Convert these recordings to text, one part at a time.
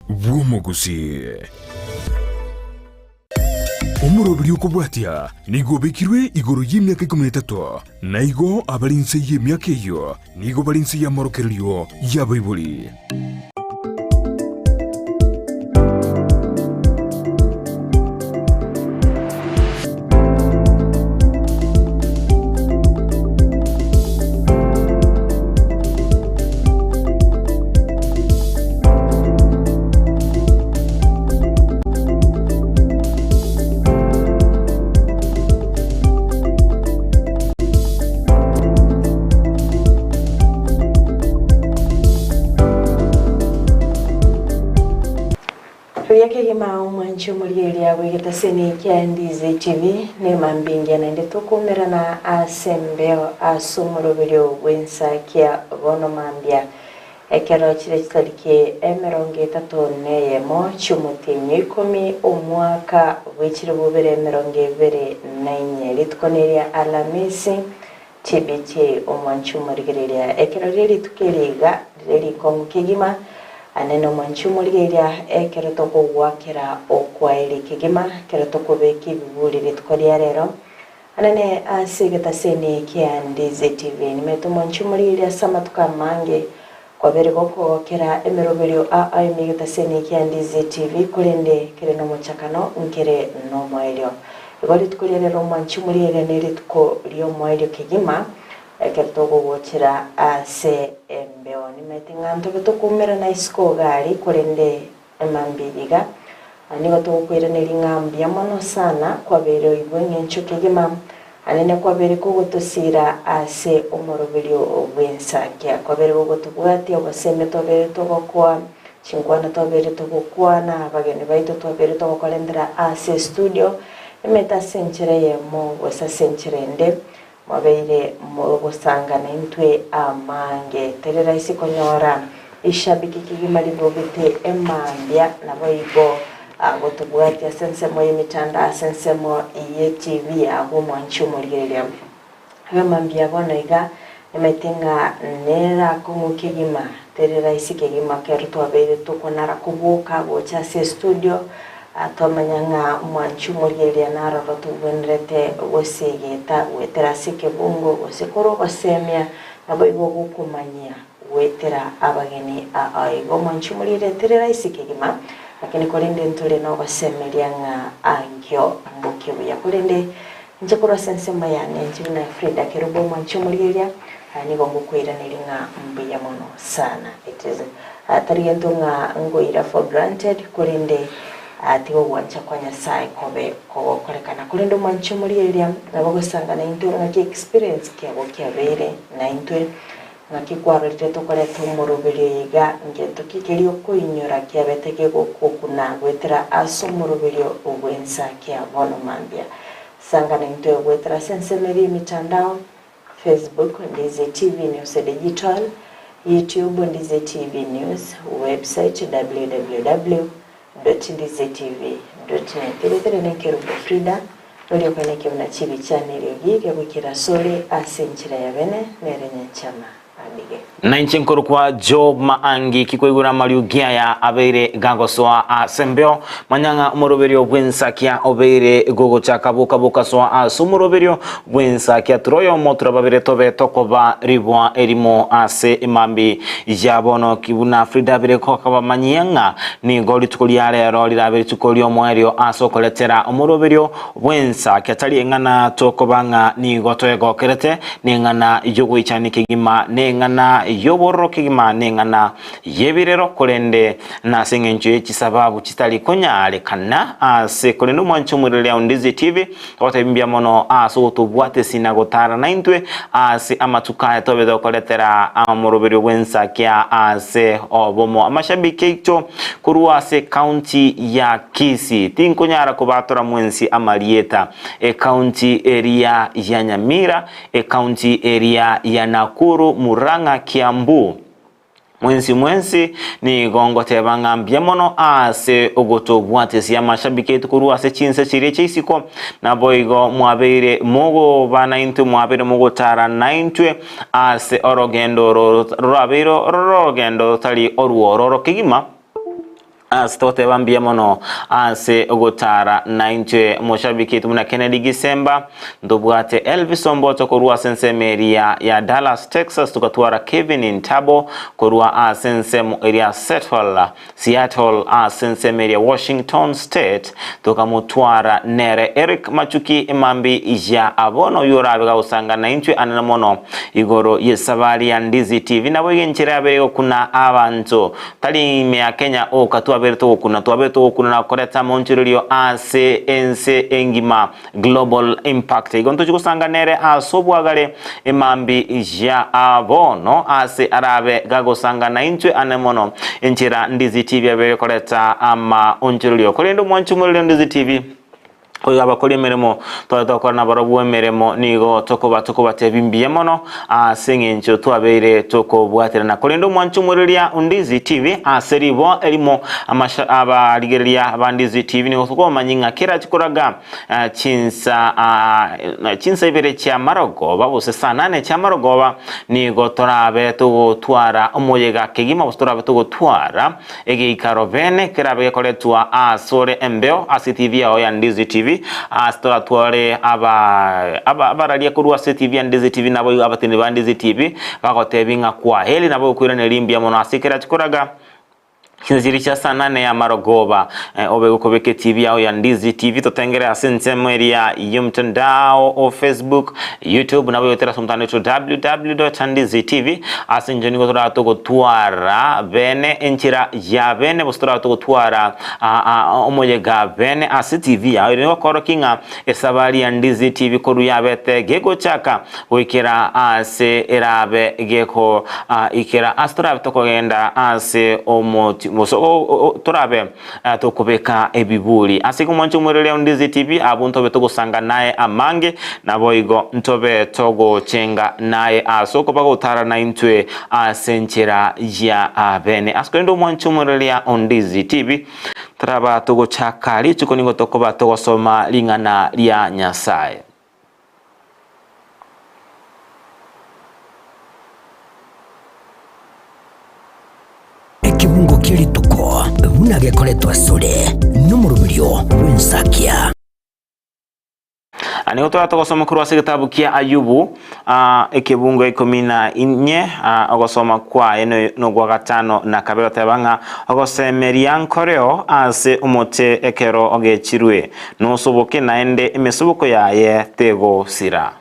bw'omuguzi. Omurobiri okubwatia nigo bekirwe igoro y'imyaka 13 naigo abalinse y'emyaka eyo nigo balinse y'amorokerero y'abaibuli. Kema umwanchi muri ya wigeta seni kia Ndizi TV ne mambingi na ndeto kumera na asembeo asumurubiro wensakia bono mambia ekero chire chitariki emeronge tatone yemo chumutinyi 10 umwaka wechire bubere emeronge bere nainye litkoneria alamisi chibiche umwanchi muri ekero riri tukeriga riri kongukigima aneno mwanchu muligeria ekero toko gwakera okwairi kigima kero toko beki bibuli litkoria rero anene asigeta seni kia Ndizi TV nimeto mwanchu muligeria samatuka mange kwa bere goko kera emeroberio a imigeta seni kia Ndizi TV kulende kere no mochakano nkere no moelio igoli tukoria rero mwanchu muligeria nilitko lio moelio kigima ekerto gogochira ase embeo nimetinga ntobeto kumera na isko gari kurende emambiriga anigo to kwera nelingambia mono sana kwa bero ibwenye nchokegema anene kwa bere kugotosira ase omorobelio wensakia kwa bere gogotubwati obaseme to bere to gokwa chingwana to bere to gokwa na bagene baito to bere to gokolendera ase studio emeta senchire yemo wasa senchirende mabeire mugusanga na intwe amange terera isi konyora ishabiki kigima libobete emambya naboigo gotubwati asensemo yemitanda asensemo iye TV ago mwanchu muligeria emambya bonoiga nemetenga nera kumukigima terera isi kigima kerto abeire tukonara kubuka gocha se studio atomanyanga mwanchu muligeria nara rotubwenrete wosegeta weterasike bungo wosekoro basemya naboigo gukumanya wetera abageni aigo mwanchu muligeria terera isikegima lakini kolende ntule no basemelianga angyo mbukibu ya kolende njekoro sensema yane njina FRIDAH KERUBO mwanchu muligeria ni gongo kwira nilinga mbiya mono sana it is atariyentunga ngoira for granted kolende atigo gwancha kwa Nyasaye kobe korekana kulendo mwanchu muligeria nabagosanga na into ngaki experience kyabo kyabere na intwe ngaki kwarite tokore tumurubiriga ngento kikerio kuinyora kyabeteke gokukuna gwetera asumurubirio ubwensakia bono mambia sanga na into gwetera sensemeri mitandao Facebook Ndizi TV News Digital, YouTube Ndizi TV News, website www.ndizitv.net. Tere KERUBO FRIDAH nolio kaneke una chibi channel yogi gabukira sole asenchira ya bene nere Nyanchama Abigael. Nyanchama kwa Job MAANGI kikoigura mariugia ya abeire gagoswa asembeo manyanga umoroberio bwensakia obeire gogocha kabuka soa asumoroberio bwensakia turoyo motura babere tobe tokoba ribwa erimo ase imambi jabono kibuna FRIDAH bere kokaba manyanga ni goli tukolia rero lirabere tukolio mwerio asokoletera umoroberio bwensakia tali engana tokobanga ni gotoego kerete ni ngana yogoichani kigima ni ngana yoboro kigima nengana yebirero kolende na sengenje chisababu chitali konyale kana ase kolendo mwanchu murele Ndizi TV otabimbia mono aso tubwate sinagotara naintwe ase amatukaya tobedo koletera amoroberio wensakia ase obomo amashabiki cyo kurua ase county ya Kisii tinkonyara kubatora mwensi amalieta county area ya Nyamira county area ya Nakuru Muranga Kiambu mwensi ni gongo tebanga mbyemono ase ogoto bwate siya mashabiki tukuru ase chinse chire chisiko na boigo mwabeire mogo bana into mwabeire mogo tara naintwe ase orogendo rorabiro rogendo tali oruoro kigima Stote bambia mono ase ogotara na inche moshabiki tumuna Kennedy Gisemba ndobwate Elvis Omboto korua sensemeria ya Dallas Texas tukatwara Kevin Ntabo korua sensemu area Seattle sensemeria Washington State tukamutwara Nere Eric Machuki imambi ya abono yorabiga usanga na inche ananamono igoro yesabari ya Ndizi TV nabo yenchira abego kuna abantu tali mea Kenya o katua berto kuna na koreta monchirio ase ense engima global impact igonto chikusanga nere asobwagale imambi ya abono ase arabe gago sanga na inchwe anemono enchira Ndizi TV abe koreta ama onchirio kolendo mwanchumulio Ndizi TV oyo abakoli emeremo twatokora na barabu emeremo nigo tokoba tebimbiye mono asengencho twabeire tokobwatira na kolendo mwanchumuriria Ndizi TV aseribo elimo abaligeria abandizi TV nigo tokomanyinga kera chikoraga chinsa ibere cha marogoba bose sanane cha marogoba nigo torabe tugotwara omoyega kegima bostorabe tugotwara egeikaro bene kerabe koletwa asore embeo asitv ya Ndizi TV astora tware abaralia kurwa CTV and Ndizi TV nabo abatini ba Ndizi TV bakotebinga kwa heli nabo kwira nelimbia mono asikira chikoraga kinziricha sana ne ya marogoba obe gukobeke TV yao ya Ndizi TV totengere asensemo area yumtandao o Facebook YouTube nabo yotera somtane to www.ndizitv asenjoni gotora to gotwara bene enchira ya bene bostora to gotwara omoyega bene ACTV yao ne korokinga esabari ya Ndizi TV koru yabete gego chaka wikira ase erabe geko ikira astra to kogenda ase omoti moso torabe tokubeka ebibuli asiko mwancho mwerele Ndizi TV abunto betogo sanga naye amange naboigo ntobe togo chenga naye asoko bako utara na intwe asenchera ya bene asiko mwancho mwerele Ndizi TV traba togo chakali chukoningo tokoba togo soma lingana lya Nyasaye. Kibungo kilituko bunage koletwa sole numurubirio wensakia ani otora togosoma kurwa kitabu kia Ayubu ekibungo 14 ogosoma kwa eno no gwa gatano na kabero tebanga ogosemeria nkoreo ase umote ekero ogechirwe no soboke naende emesoboko yaye tego sira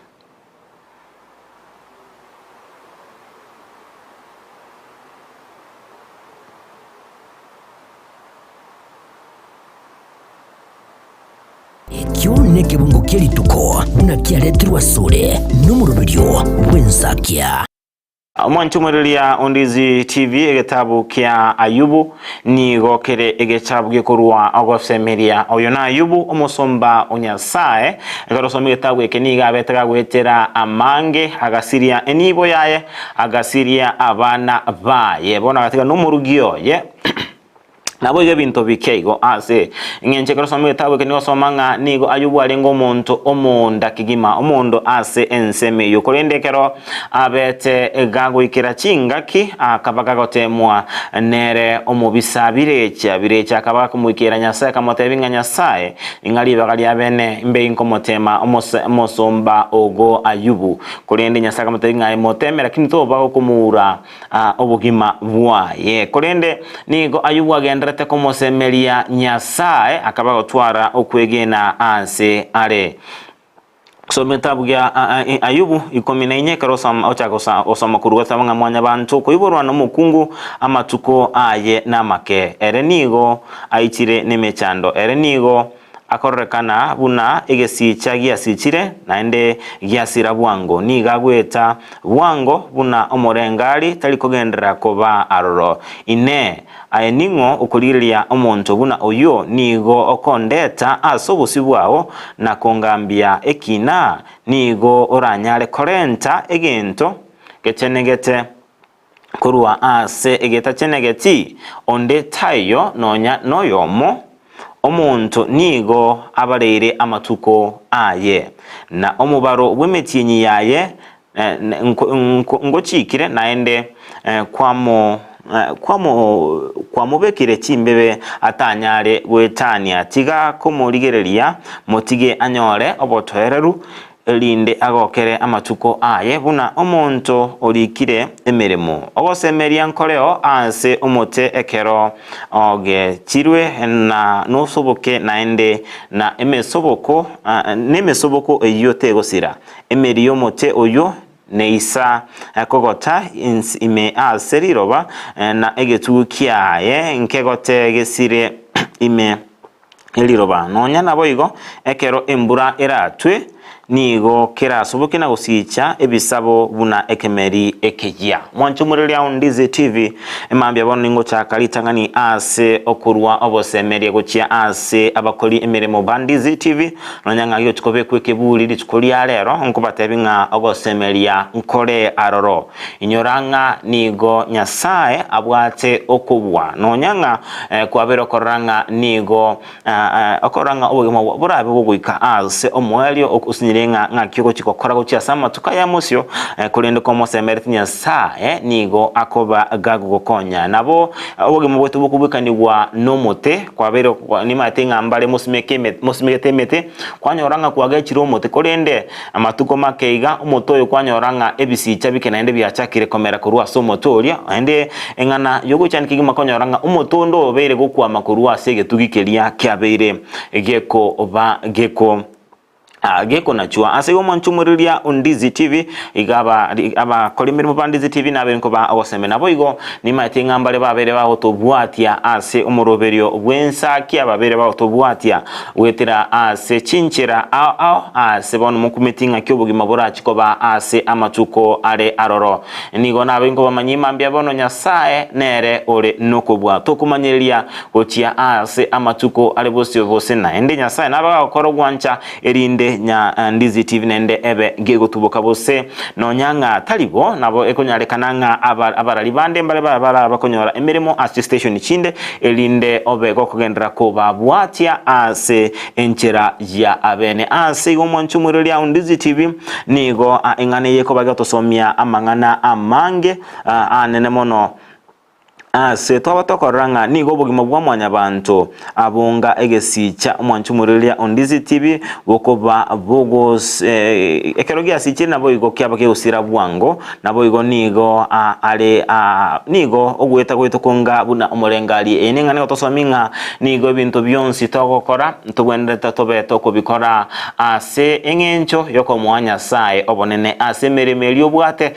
Kibungo kilituko unakialetirwa sore numurubirio wensakia Mwanchumuriria Ndizi TV egetabu kia Ayubu ni gokere egetabu gekorwa ogosemeria oyo na Ayubu omosomba onyasaye egarosoma egetabu ekeniga betega gwetera amange agasiria enibo yaye agasiria abana baye bona gatega numurugio ye nabo ye bintu bikeigo ase ngenche korosoma getabu kenigo somanga nigo Ayubu alengo monto omonda kigima omondo ase enseme yokorendekero abete gago ikira chingaki akabaga gotemwa nere omubisa birecha akabaga kumwikira Nyasaye kamotebinga Nyasaye ingali bagali abene imbe inkomotema omosomba ogo Ayubu korende Nyasaye kamotebinga emoteme lakini to bago kumura obugima bwaye korende nigo Ayubu agenda como semeria Nyasaye akabago twara okwegena anse ale so metabu ya Ayubu 14 karosama ochakosa osama kurugata banga mwanya bantu ko iborwa no mukungu amatuko aye namake erenigo aichire nemechando erenigo akorekana buna egesicha giasichire naende giasira bwango nigagweta bwango buna omorengali talikogendera koba aroro ine ayeningo ukuriria omonto buna oyo nigo okondeta asobosi bwao na kongambia ekina nigo oranyale korenta egento gechenegete kurwa ase egeta chenegeti onde tayo nonya noyomo omuntu nigo abarere amatuko aye na omubaro w'emetinyi yaye ngochikire naende kwamo kwa mubekire chimbebe atanyare gwetania tiga kumurigereria mutige anyore obotoereru linde agokere amatuko aye buna omonto orikire emeremo ogosemeria nkoreo ase omote ekero oge chirwe na nosoboke naende na emesoboko nemesoboko eyote gosira emeri omote oyo neisa kogota ime aseriroba na egetukiaye nkegote gesire ime eliroba nonya naboigo ekero embura eratwe nigo kerasoboke na gusicha ebisabo buna ekemeri ekejia mwanchumureria Ndizi TV emambia bono ningo chakalitangani ase okurwa obosemeria gochia ase abakoli emeremo Ndizi TV nonyanga yo tukobe kwekebuli litukolia rero nkubatebinga ogosemeria nkore aroro inyoranga nigo nyasaye abwate okubwa nonyanga kwabero koranga nigo okoranga obogemo burabe boguika ase omwelio okusinyira nga kiko chikokora gochia sama tukaya musyo kulende komo semeriti nyasaye nigo akoba gago gokonya nabo obogemo bwetu bukubikaniwa nomote kwabero ni matenga mbale musimekete kwanyoranga kwagechiro omote kulende amatuko makeiga omotoyo kwanyoranga ebisicha bikenaende byachakire komera kurwa somotoria ende engana yogo chanikigi makonyoranga omotondo obere gokwa makurwa sege tugikeria kyabeire geko oba geko geko nachua ase yo mwanchumuriria Ndizi TV igaba aba kolimiri mu Ndizi TV na benko ba awoseme nabo igo ni matinga mbale babere ba otobwatia ase omoroberio bwensakia babere ba otobwatia wetera ase chinchira ase bono mukumitinga kyobugima burachi ko ba ase amatuko are aroro nigo na benko bamanyima mbya bono nyasaye nere ore nokobwa tokumanyeria gochia ase amatuko are bose na ende nyasaye nabaga korogwancha erinde nya Ndizi TV nende ebe gego tuboka bose nonyanga talibo nabo ekonyarekananga abarali bande mbale bara bakonyora emeremo as station chinde elinde obe gokugendera ko babwatia ase enchera ya abene ase gomwanchumureria Ndizi TV nigo engane yeko bagatosomia amangana amange anene mono ase tokoranga nigo bugimo bwa mwanya bantu abunga egesicha mwanchumureria Ndizi TV bokoba bogos ekerogia sichina nabo igo kyabake usira bwango nabo igo nigo ale nigo ogweta konga buna omurengali enengane otosominga nigo bintu byonsi togokora ntugwendeta tobeto kubikora ase engencho yoko mwanya sae obonene ase meremeri obwate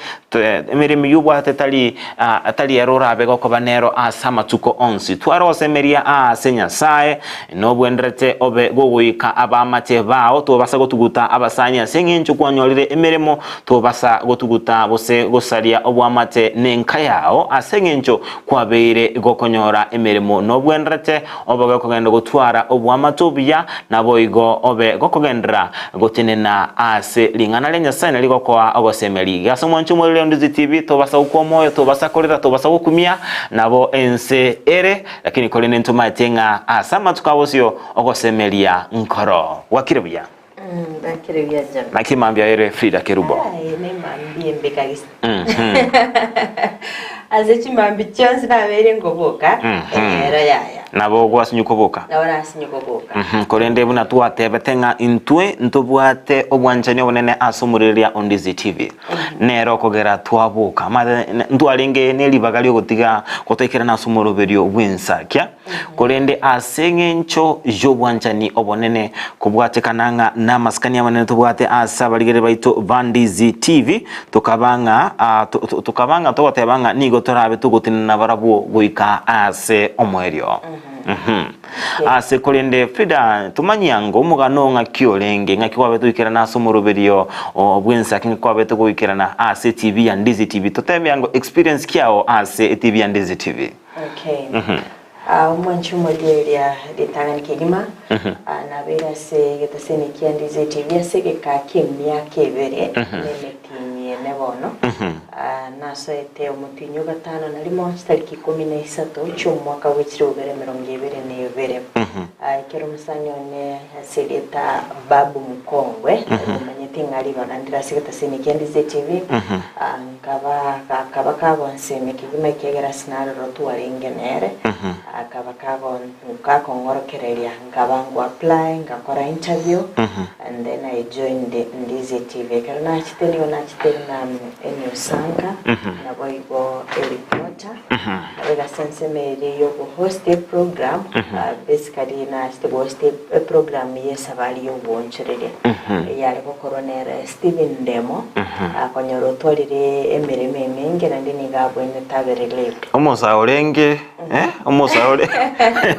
emeremi yobwate tali erora abego nero asama tuko onsi twaro semeria asenya sae no bwendrete obe goguika abamate bao to basa gotuguta abasanya sengencho kwanyolire emeremo to basa gotuguta bose gosaria obwamate nenka yao asengencho kwabeire gokonyora emeremo no bwendrete obe gokogenda gotwara obwamatobya nabo igo obe gokogendra gotenena ase lingana lenya sae naliko kwa ogosemeri gasomwancho muri Ndizi TV to basa ukomoyo to basa kolera to basa gukumia nabo ense ere lakini kolene ntuma tenga asama tukabosyo ogosemeria nkoro wakirebuya bakirebuya jana nakimambia ere FRIDAH KERUBO ne mambie mbekagisa azechi mambi chance na bere ngoboka era yaya nabo gwasinyukoboka nabona sinyukoboka kolende buna tuatebetenga intwe ntobwate obwanchani obonene asomuriria Ndizi TV nero kogera twabuka ntwalenge nelibagali ogotiga kotekera nasomoroberio bwensakia kolende asengencho jobwanchani obonene kubwatekananga na maskani abanene tobwate asabaligere baito Ndizi TV tukabanga tokatebanga nigo torabe tugotinana barabo goika ase omwerio ase kolende FRIDAH tumanyango umugano nga kiolenge nga kiwabe tuikera naso muruberio obwensa kinga kwabe tugoikerana ase TV ya Ndizi TV totemyango experience kyao ase TV ya Ndizi TV. Okay. Mwanchu modelia ditangani kigima nabera se getaseni kia Ndizi TV asege ka kimya kebere nemetinye nebono naso ete omutinyo gatano nalimo tariki 13 cy'umwaka w'ikirobere 2022 bere kero musani one asilita babu mkongwe manyete ngali banandira sigata sini Ndizi TV akaba kabonse mikigima kegera sinaro rotu waringenere akaba kabon kakongorokereria ngabangu apply ngakora interview and then I joined Ndizi TV kana chiteli na enyusanga na boigo reporter ega sense mere yo host a program basically na host a program yesabali yo boncherere yale ko coronel Steven Demo akonyoro tolire emireme menge nandini gabo ine taberele omosa orenge omosa ore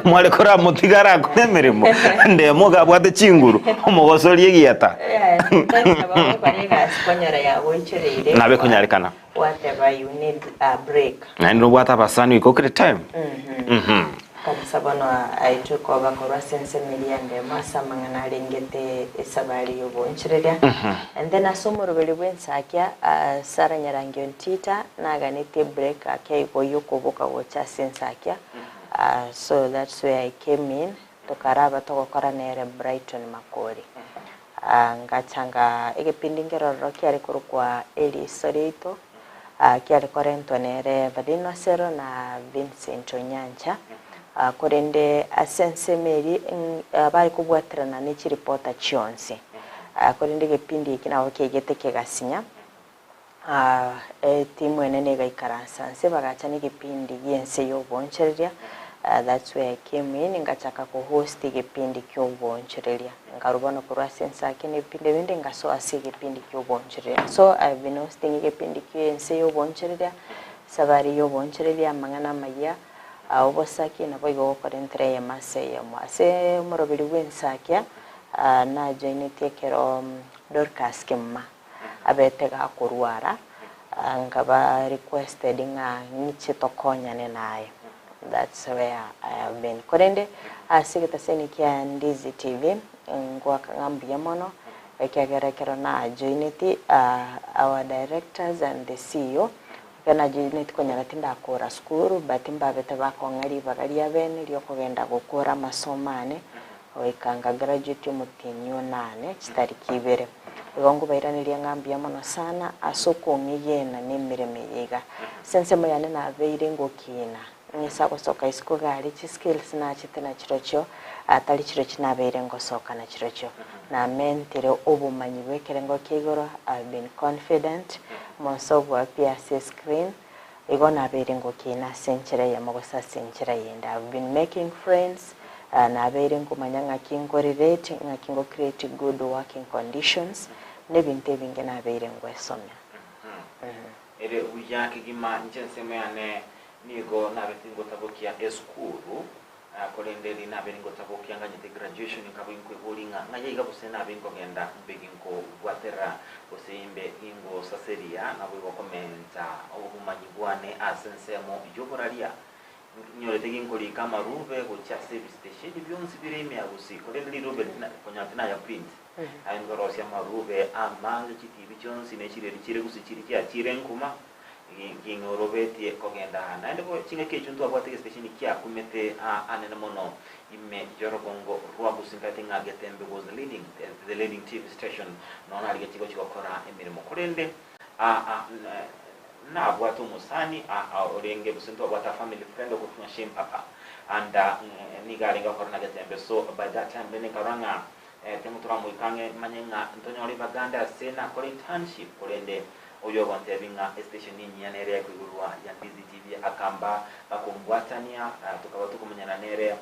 mwale kora mutigara kunemeremo ndemo gabwate chinguru omogosorie giata baba barega sponyara ya boncherere nabe kunyarekana whatever you need a break and no what abasani ko kre time kabisa bono I took over for sense media and masa mangana lengete esabali yo boncherere and then asomoro belibwensakia sara nyarangyo ntita naganite break akaibo yokoboka wocha sensakia so that's where I came in tokaraba tokokora nere Brighton Makori ngachanga egepindi ngeroro kyari kurukwa eli sorito kyari korento nere Vadino Sero na Vincent Onyancha korende asense meri bari kubwatirana n'iki reporter chionse korende gepindi kinaho kegete kegasinya timu enene gaikaransanse bagacha n'igipindi yense yo bonchereria that's where I came in ngachaka ko host igipindi kyo bonchereria ngarubona kurwa sensa kine pinde binde ngaso asige pindi kyo bonchereria so I've been hosting igipindi kyo yense yo bonchereria sabari yo bonchereria mangana maya obosaki na boigo korentre ya mase ya mwase morobiri wensakia na joine tekero Dorcas Kimma abetega kurwara ngaba requested nga nyiche tokonya nenaye that's where I have been korende asigeta seni kya Ndizi TV ngwa ngambia mono ekyagerekero na joine our directors and the CEO kana jine tikonyara tinda akora skuru batimba bete bakongari bagaria bene ryo kugenda gukora masomane oikanga graduate mutinyo 8 chitariki 2 igongo bairaniria ngambia mono sana asoko ngiyena nemireme yiga sense moyane na veire ngokina nisa gosoka isiko gari chi skills na chitena chirocho atali chiro chinabeire ngosoka na chirocho na mentire obumanyi bwekerengo kigoro I've been confident monsobu apia screen igona beire ngokina senchera ya magosa senchera yenda I've been making friends na beire ngumanyanga kingorerate ngakingo create good working conditions nebinte binge na beire ngwesomya ere uyake gima nchense yane nigo nabetingo tabokia eskuru kolendeli nabengo tabokia nganyite graduation nkabinko bulinga ngayiga busena bengo ngenda mbeginko gwatera oseimbe ingo saseria nabo komenta obumanyi bwane asensemo yoboralia nyore teginko likama rube gocha service station byonsi bireme ya Gusii kolendeli rube konyatina ya print ayingorosia marube amange chitibi byonsi nechireri chire Gusii chire nkuma ngingorobeti kogenda na ndiko chinga kechuntu abwate station kya kumete anene mono imme jorogongo ruwa Gusii ngagetembe was the leading TV station nona aligetigo chikokora emirimo kurende na abwatu musani orenge businto abwata family friend okutunya shim papa and nigarenga korona getembe so by that time bene karanga temutura muikange manyenga ntonyori baganda sena kore internship kurende oyo bantebinga station ni yanere kwigurwa ya Ndizi TV akamba bakumbwatania tukaba tukumenyana nere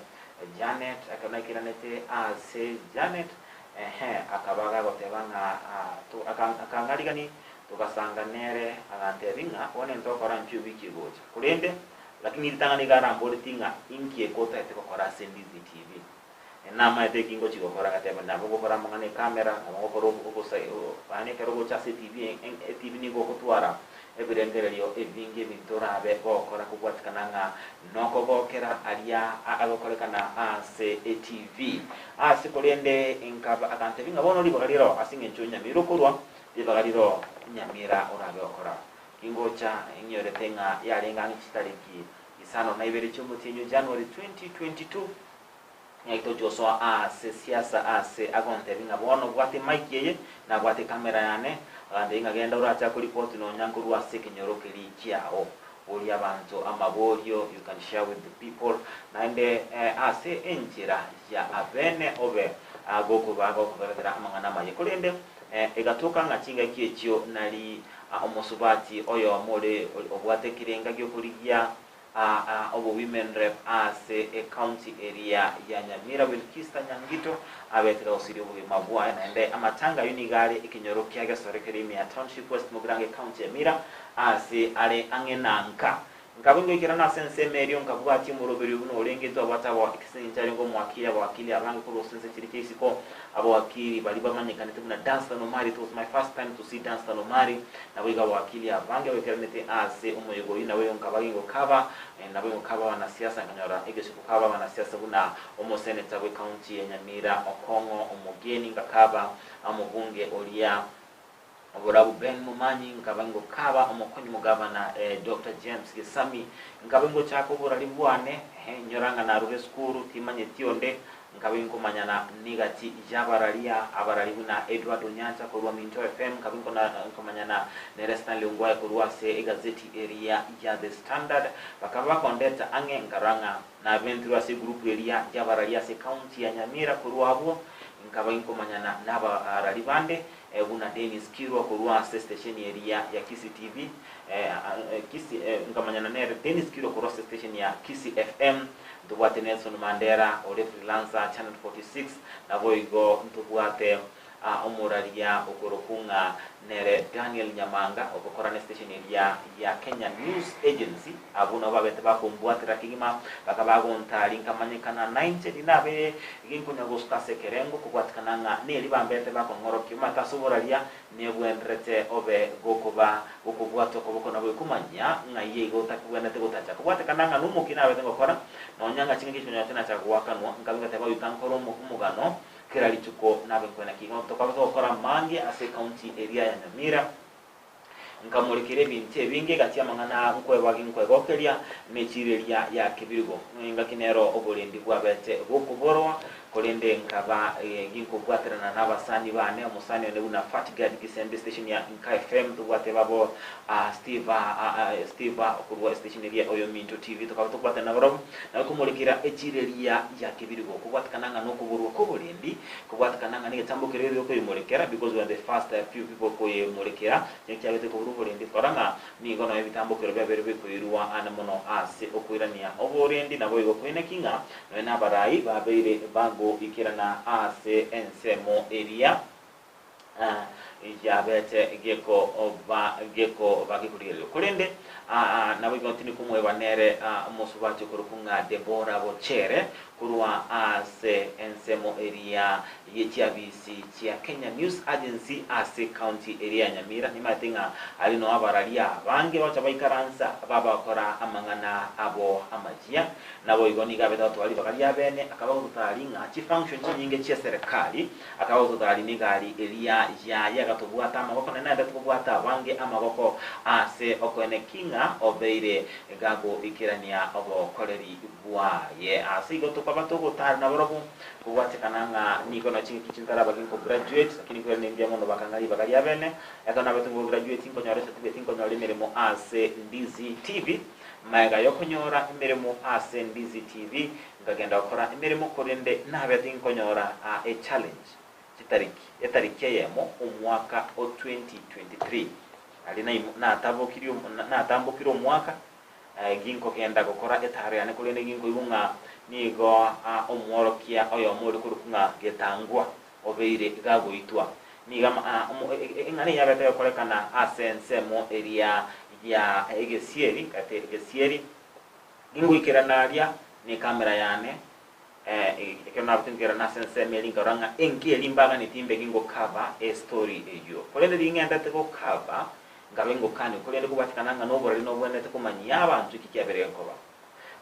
Janet akanakiranete ase Janet akabaga gotebanga akangaligani tukasanga nere agantebinga one ntokora nchubiki gocha kurende lakini litangani garambole tinga inkie kota etekokora Ndizi TV nama etekingo chikokora kateba nabo gokora mangane kamera nabo gokora obosai bane KERUBO cha TV TV ni gokotwara ebirengerero ebinge bintora abe gokora kubwatikananga noko gokera alia agokorekana ase TV ase kolende inkaba akante binga bono libagaliro asinge nchonya mirokorwa libagaliro Nyamira orabe okora kingocha inyoretenga yarenga nchitariki isano na ibere cyumutinyo January 2022 ngaito joso ase siasa ase agonte binga bono gwate mic yeye na gwate kamera yane ande ngagenda uracha ku report no nyankuru ase kinyoro kiri kiao oli abantu amaborio you can share with the people naende ase enjira ya abene obe agoko bago kugaragara amangana maye kulende egatoka ngachinga kiekyo nali omosubati oyo amore obwate kirenga gyo kurigia obo women rep ase a county area ya Nyamira Wilkista Nyangito abetera osiri obo mabwa naende amatanga unigale ikinyoro kyage sorekerimi ya township west Mugrange county ya Mira ase ale angenanka ngabingo ikirana sense merio ngabwati muroberi uno olengezo abatabo ikisinjari ngo mwakili abakili abange ko sense kirikisi ko abakili bali bamanyekane tuna dance no mari. It was my first time to see dance no mari na wiga wakili abange wekeranete ase umuyogo ina weyo ngabagingo kaba na weyo kaba wanasiasa nganyora igesho kaba wanasiasa buna omo senator we county ya Nyamira Okongo omugeni ngakaba amubunge olia Oborabu Ben Mumanyi ngabango kaba omukonyi mugabana Dr. James Gisami ngabango chako boralibwane nyoranga na ruhe skuru timanye tionde ngabango manyana nigati jabaralia abaralibuna Edward Onyancha ko rwa Minto FM ngabango na komanyana Nerestan Lungwa ko rwa se gazeti area ya The Standard bakaba kondeta ange ngaranga na ventura se group area jabaralia se county ya Nyamira ko rwabo ngabango manyana naba aralibande una Dennis Kirwa kurwa station area ya Kisii TV Kisii ngamanyana nere Dennis Kirwa kurwa station ya Kisii FM ntubuate Nelson Mandera ole freelancer channel 46 na boigo ntubuate omuraria okorokunga nere Daniel Nyamanga okokora station area ya Kenya News Agency abuna babete bakombuatira kigima bakabago ntari nkamanyekana 90 dinabe ginkunya goskase kerengo kubwatikana ne libambete bakongoro kimata soburaria nebwendrete obe gokoba okubwato koboko nabo kumanya ngaye gotakubwendete gotacha kubwatikana numukina abete ngokora nonyanga chingi cyo nyatena cha kuwakanwa ngabinga teba yutankoro mugano kirali chuko nabenkwena kingo tokabato okora MAANGI ase county area ya Nyamira nkamurikire binte binge gatia mangana nkwe wagi nkwe gokeria mechireria ya kibirigo ngakinero obolendi bwabete bokuborwa kolende nkaba ginko bwaterana nabasani bane omusani one una Fatigued Kisembe station ya KFM tubwate babo Steve okurwa station area oyo Minto TV tukabato bwate nabaro nakumurikira echireria ya kibirigo kubwatkananga no kuborwa ko bolendi kubwatkananga ni tambukirero ko yimurikira because we are the first few people ko yimurikira nyakyabete ko bolendi koranga ni gono ebitambukiro byabere bikuirwa anamono ase okuirania oborendi nabo igo kwene kinga na barai babeire bango ikirana ase ensemo area ijabete geko bagikuriro kolende nabo gontini kumwe banere musubati kurukunga Debora Bochere kurwa ase ensemo area yechiabisi chia Kenya News Agency ase county area Nyamira nimatinga alino abararia bange bacha baikaransa baba kora amangana abo amajia nabo igoni gabeta twali bakalia bene akaba utalinga chi function nyinge chia serikali akaba utali gari area ya gatobwata amaboko na nda tubwata bange amaboko ase okone kinga obeire gago ikirania obo koleri bwa ye ase gotopa batogo tar na borobu kubwate kananga niko na chingi kichintara baginko graduate lakini kwa nembia mono bakangali bakalia bene yakana batungo graduate inko nyore certificate inko nyore meremo ase Ndizi TV maiga yokonyora imeremo ase Ndizi TV ngagenda okora imeremo korende nabete inko nyora a challenge etariki yemo umwaka o 2023 alina na tambukiro mwaka ginko kenda gukora etariane kulene ginko ibunga nigo omworokia oyo muri kurukunga getangwa obeire gago itwa niga ingani yabete yokorekana asense mo area ya egesieri kate egesieri gingo ikeranaria ni kamera yane ekena butingera na sense mailing karanga enki elimbaga ni timbe gingo cover a story ejo kolende ringenda te ko cover ngabengo kane kolende kubatikana no borali no bwende te kumanya abantu kikyabere nkoba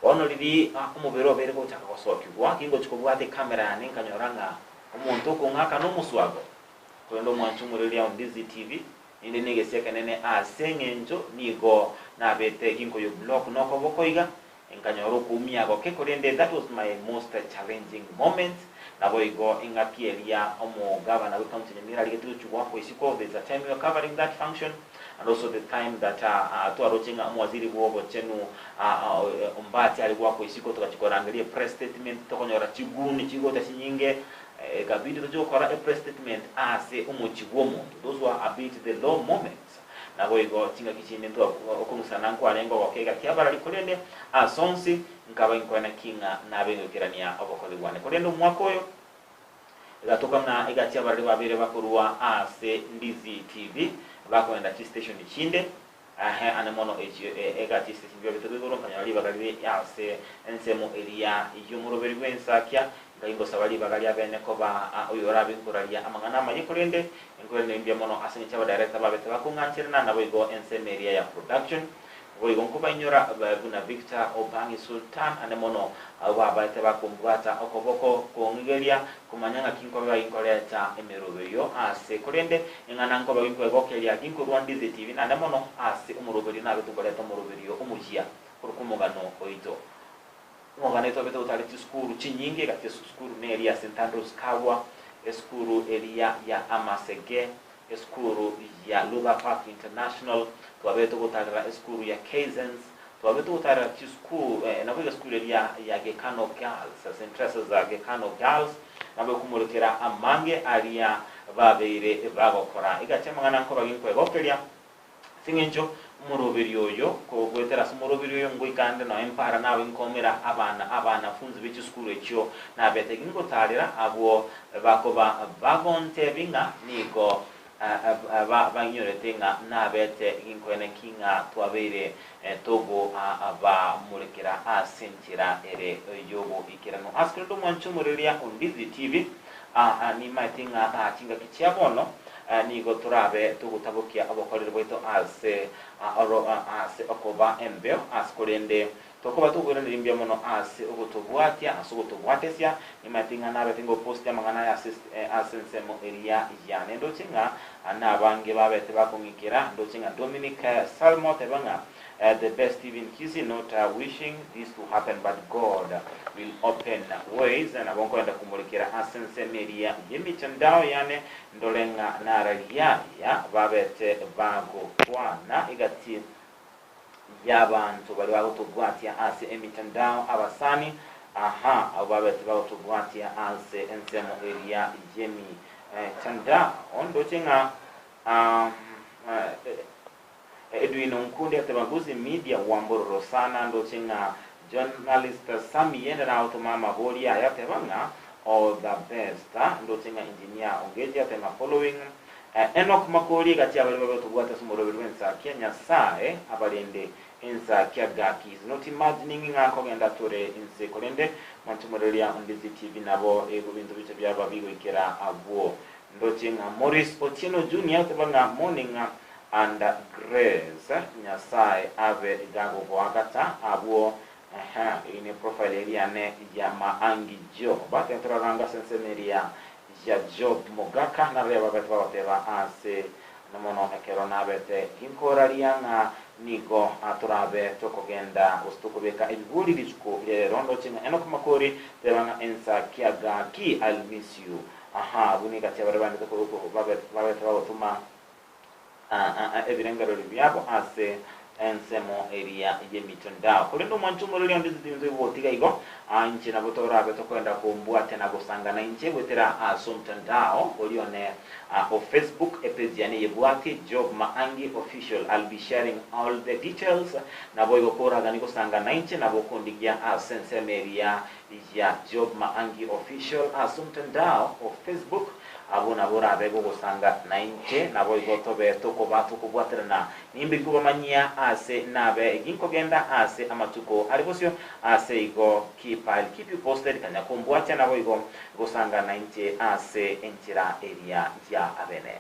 ono lili umubero bere ko chaka kosokibwa kingo chikobwate kamera yane nkanyoranga umuntu ko ngaka no muswago kolendo mwanchumureli ya Ndizi TV inde nege sekenene asengenjo nigo na bete kingo yo block no kobokoiga enkanyoro kumia go kekorende. That was my most challenging moment. Nabo igo ingakielia omo governor we county Nyamira ligetu chukwa kwa isiko. There's a time we are covering that function, and also the time that tuarochinga mwaziri wobo chenu umbati alikuwa kwa isiko tukachukua angalia press statement tokonyora chiguni chigo tashinyinge gabidi tujokora a press statement ase umuchigomo. Those were a bit the low moments. Nabo igo tinga kichinde ndo okumusana kwa lengo wakega kyabara likolende sonsi nkaba inkwena kinga nabengukirania obokolibwane kolendo mwakoyo igatoka na igatyabara babire bakurwa ase Ndizi TV bakwenda chi station ichinde anemono egati station byo bitugoro kanyali bagali ase ensemo area y'umuroberi w'Ensakia ngaingo sabali bagali abene ko ba uyora binkuralia amangana mayikolende inkwene mbya mono ase cyaba director babete bakungantirana nabo igo ensemo area ya production Voigo nkuba inyora buna Victor Obangi Sultan anemono wabaite bakumbwata okoboko kongegeria kumanyanga kinko bayinkoleta emerobeyo ase kolende ingana nko bayinko gokelia kinko Ndizi TV anemono ase umuroberi nabe tukoleta umuroberiyo umujia kurukumugano oito umugano to beto utali skuru chinyinge gati skuru ne area St Andrews Kawa skuru area ya Amasege skuru ya Lula Park International tuwabeto kutarira skuru ya Kaisens tuwabeto kutarira skuru na kwa skuru ya Gekano Girls sentresa za Gekano Girls nabo kumurikira amange aria babeire bagokora igachemangana nko baginkwe gokelia singenjo umuroberiyo ko gwetera umuroberiyo ngo ikande no empara nawe nkomera abana funzi bichi skuru ekyo nabete ginko tarira abo bakoba bagonte binga niko banyorete nga nabete inkwene kinga twabere togo aba murekera asentira ere yobo ikirano askendo mwanchumurelia Ndizi TV ni matinga kinga kichiabono nigo turabe tugutabukia abokorero bwito ase okoba embeo askolende tokoba tugura ndimbya mono ase ogotobwatia asogotobwatesia imatinga nabe tingo post ya mangana ya asensemo area ya nendo chinga anabange babete bakongikira ndo chinga Dominic Salmo tebanga the best even Kisii not wishing this to happen, but God will open ways and abongo enda kumulikira asensemo area yemitandao yane ndolenga naralia ya babete bago kwana igati yabantu bali bagotubwatia ase emitandao abasani ababete bagotubwatia ase ensemo area yemi tanda ondo chenga Edwin Nkundi atebaguzi media wambororo sana ndo chenga journalist Sami yenda automama boli ayatebanga all the best ndo chenga engineer ongeja tema following Enoch Makori gati abali bagotubwata sumuroberi w'Ensakia Nyasaye abalende ENSAKIA gaki is not imagining ngako genda tore insekolende mwanchumurelia Ndizi TV nabo ego bintu bice byaba bigwikira abo ndochenga Morris Otieno Junior tebanga morning and grace Nyasaye ave gago bwagata abo ine profile area ne ya MAANGI jo batentoranga sensemeria ya Job Mogaka na reba batwa ase namono ekerona bete inkoraria na nigo aturabe tokogenda ustukubeka ibuli lichko rondo chinga Enoch Makori tebanga ENSAKIA gaki I'll miss you bunika tyabarabande toko babete tuma evirengaro libyabo ase ensemo area yemitandao kolendo mwanchumuruli Ndizi TV botiga igo anchi na botora beto kwenda kumbwate na gusangana inche bwetera asomtandao olione of Facebook page yani yebwate Job MAANGI official. I'll be sharing all the details na boyo kora gani gusangana inche na bokundigia asensemo area ya Job MAANGI official asomtandao of Facebook abona bora bego gusanga nainche nabo igotobe tokoba tukubwaterana nimbi kubamanyia ase nabe ginko genda ase amatuko aribosyo ase igo keep you posted kanya kumbwacha nabo igo gusanga nainche ase entira area ya abene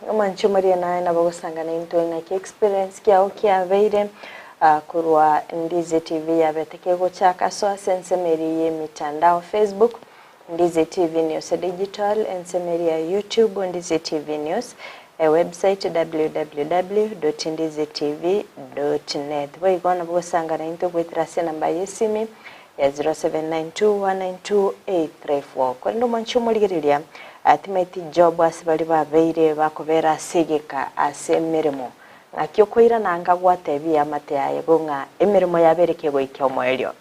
Omanchumaria nabo gusanga nainto ngaki experience kyao kyabeire kurwa Ndizi TV yabetekego chaka so sensemeri yemitandao Facebook Ndizi TV News Digital and Samaria YouTube Ndizi TV News website www.ndizitv.net boigona bugusangana into bwitrase namba yesimi ya 0792192834 kwendo manchu muligiriria atimeti job asibali babeire bakobera sigika asemirimo ngakyo koira nanga gwatebi amate yaye gonga emirimo yabereke goikya omwelyo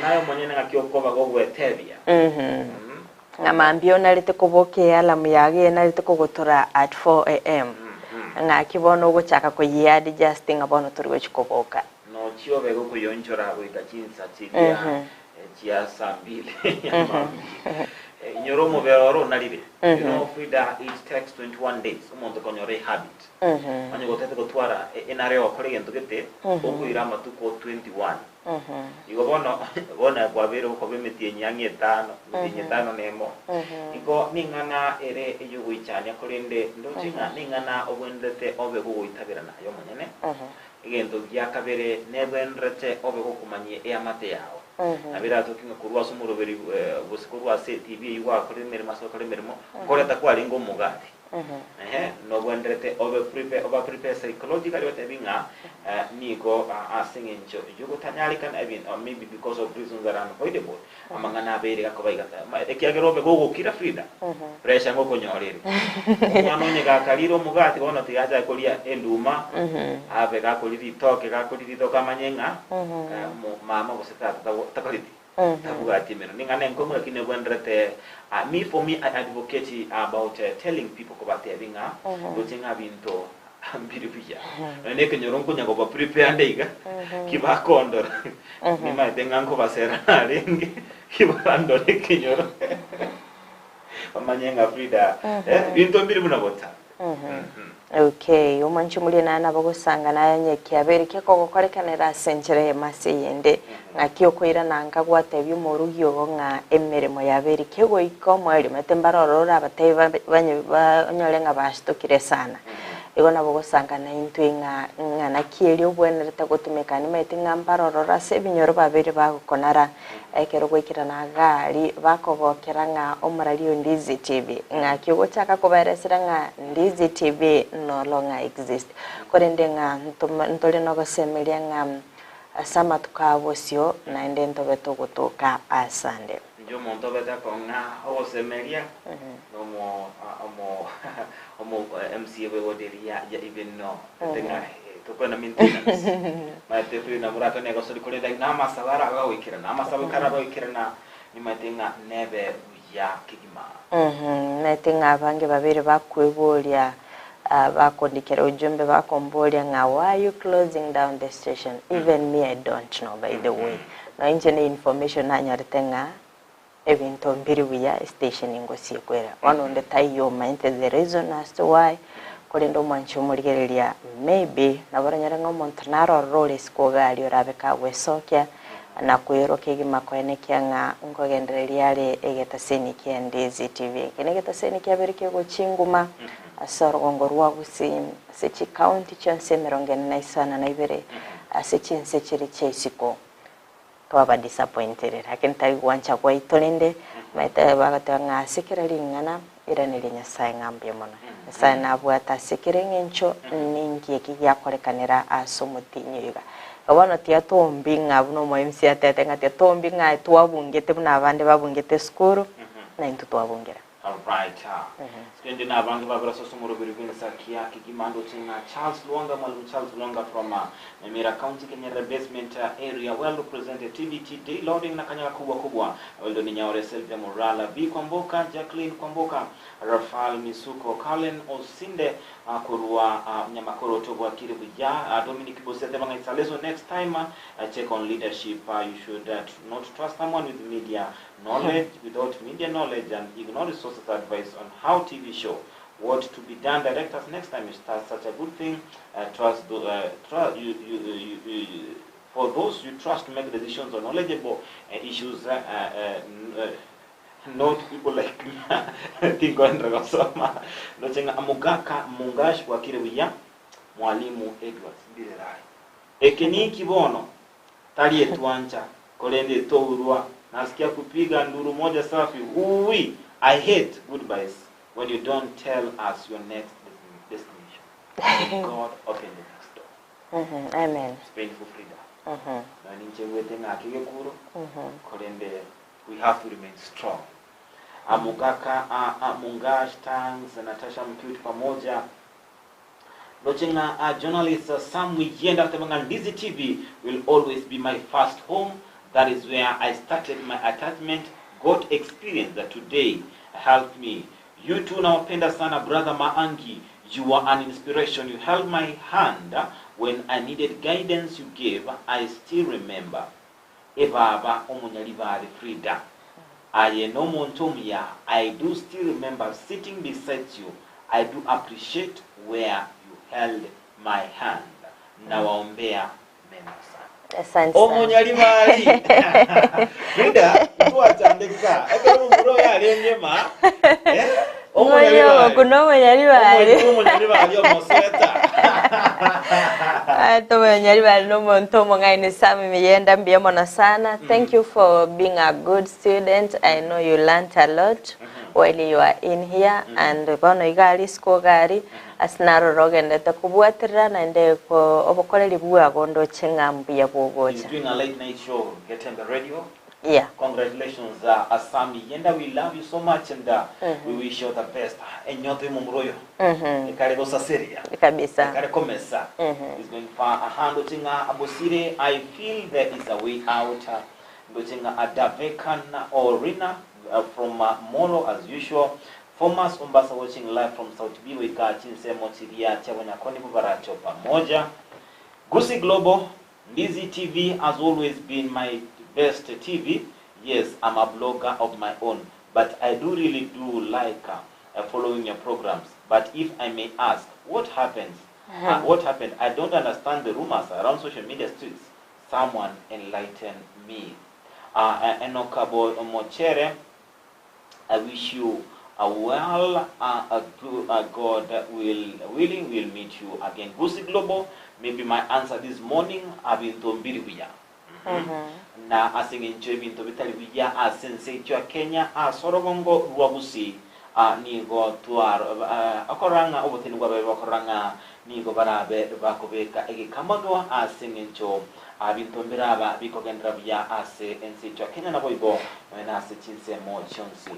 nayo monyene ngakyo koba gogwetebia ngamambio nalite kuboke alamu yage nalite kugotora at 4 am ngakibono ugochaka ko yadi justing abono turiwe chikoboka no chiobe go kuyonchora goita chinsa chidia chia sambile nyoro mubero nalibe you know FRIDAH it takes 21 days umuntu konyore habit manyo gotete gotwara enare okore gento gete okuira matuko 21 igo bona kwa bero ko bemetie nyange tano nemo igo ningana ere eyugo ichanya korende ndotinga ningana obwendete obe go itabira nayo monyene igento byakabere nebwenrete obe go kumanye amate yawo abira tokinga kurwa sumuroberi busikurwa TV yuwa kuri maso kuri mirimo koreta kwali ngo mugati no bwendete obe prepare psychologically whatever nigo asingencho yugo tanyalika na even or maybe because of reasons that are unavoidable amangana abere gakobaigata ekiagerobe go kira FRIDAH pressure ngo konyorere mwanonye gakaliro mugati bona tigaja kolia enduma abe gakoliri toka manyenga mama goseta takaliti tabugati meno ningane nkomo kine bwendete for me I advocate about telling people about having dotinga binto ambiribia neke nyoronko nyago ba prepare ndeiga kiba kondor ni ma tenga ngo basera ringi kiba ndore kinyoro amanyenga FRIDAH binto mbiri bunabota okay umanchu muri nana bagusanga nanye kyabere keko gokorekanira senjere masiyende ngakyo koira nanga gwatebye umurugyo nga emeremo yabere kego ikomweli metembarorora abateba banyolenga bashitokire sana igona bagusanga na intwinga ngana kieli obwenerete gutumikana metinga mbarorora sebinyoro babere bagukonara ekero gwikira na gari bakobokera nga omurario Ndizi TV ngakyo gochaka kuberesera nga Ndizi TV no longer exist korende nga ntole no gosemelia nga asama tukabosio na ndento beto gutuka asande njo monto beta konga osemelia omo MC wewodelia ya even no tenga tukona maintenance matefu na murata nego sori kole dai nama sabara ga wikira nama sabara ga wikira na ni matenga nebe ya kigima netinga bange babiri bakwebolya bakondikera ujumbe bakombolya nga why you closing down the station even me I don't know by the way no injene information anyaritenga ebinto mbiri buya station ingosi kwera one on the tayo mind the reason as to why kolendo manchu murigereria maybe nabaranyara ngo montanaro roles ko gali orabeka wesokya na kwero kigima kwene kyanga ngogendereria le egeta seniki ya Ndizi TV kenegeta seniki yabereke go chinguma asorgo rwa Gusii sechi county chance merongene na isana na ibere sechinse chiri chesiko twaba disappointed hakentai wancha kwa itolende maita bagatanga sikiralingana iranirinya sai ngambye mona sai nabwata sikirengencho ningi yakikorekanira asumutinyiga abana tiatombi ngabuno mo MC atete ngati tombi ngai twabungete buna abande babungete skuru na into twabungira all right skende na bangi babura sosumuro birugene sakia kigimando chinga Charles Luanga from Nyamira County Kenya basement area well represented TBT day loading na kanya kubwa wendo ni nyaore Selva Morala B Kwamboka Jacqueline Kwamboka Rafael Misuko Kalen Osinde kurua Nyamakoro Togwa Kirebuja Dominic Bosete banga isaleso next time check on leadership you should not trust someone with media knowledge without media knowledge and ignore resources advice on how TV show what to be done. Directors next time you start such a good thing trust for those you trust to make decisions on knowledgeable issues not people like Tingo and Ragosoma Nochenga Amugaka Mungash kwa Kirebuya Mwalimu Edward Bilerai Ekeni kibono Talie tuancha Kolende tourua Nasikia kupiga nduru moja safi I hate goodbyes when you don't tell us your next destination. May God open the next door. Amen. It's painful, Frida. We have to remain strong. Amugaka Mungash Tangs and Natasha Mkiut pamoja. Lochenga journalist Sam Wijenda Ndizi TV will always be my first home. That is where I started my attachment. God experience that today helped me. You too now, Penda Sana, brother Maangi. You are an inspiration. You held my hand when I needed guidance. You gave. I still remember. Eva Omunyaliva FRIDAH. I do still remember sitting beside you. I do appreciate where you held my hand. Nawaombea mema sana. Asante sana. Omunyalivari. FRIDAH, tuwatandika. Eka muro ya lenyema. Omunyalivari. Kuno omunyalivari. Omunyalivari omoseta. Omunyalivari no muntu mungaine Sam Wijenda mbiyamona sana. Thank you for being a good student. I know you learned a lot while you are in here, and bono igali skogari asinaro rogende takubwatira na nde ko obokoreri bwagondo chingambu ya bogocha. He's doing a late night show, Get on the Radio. Yeah. Congratulations, Sam Wijenda. We love you so much, and we wish you the best. Enyote mumuroyo. Ekare seria. Kabisa. Ekare komesa. He's going far. Ahando chinga abosire. I feel there is a way out. Chinga Adavekan or Rina from Molo as usual. Thomas Umbasa watching live from South Biwa Chinse Mochiria Chabanya Koni Baracho pamoja. Gusii Global, Ndizi TV has always been my best TV. Yes, I'm a blogger of my own, but I really do like following your programs. But if I may ask, what happens? What happened? I don't understand the rumors around social media streets. Someone enlighten me. Enokabo Mochere, I wish you God will meet you again. Gusii Global, maybe my answer this morning abinto mbiriwiya. Na asingencho bintu bitali bijya asensecho Kenya asorogongo rwabusi nigo tuar akoranga obotini gwabe bakoranga nigo barabe bakobeka egikamagwa asingencho abintu mbiraba bikogendra bya ase ensecho Kenya naboibo na ase chinsemo chonsi.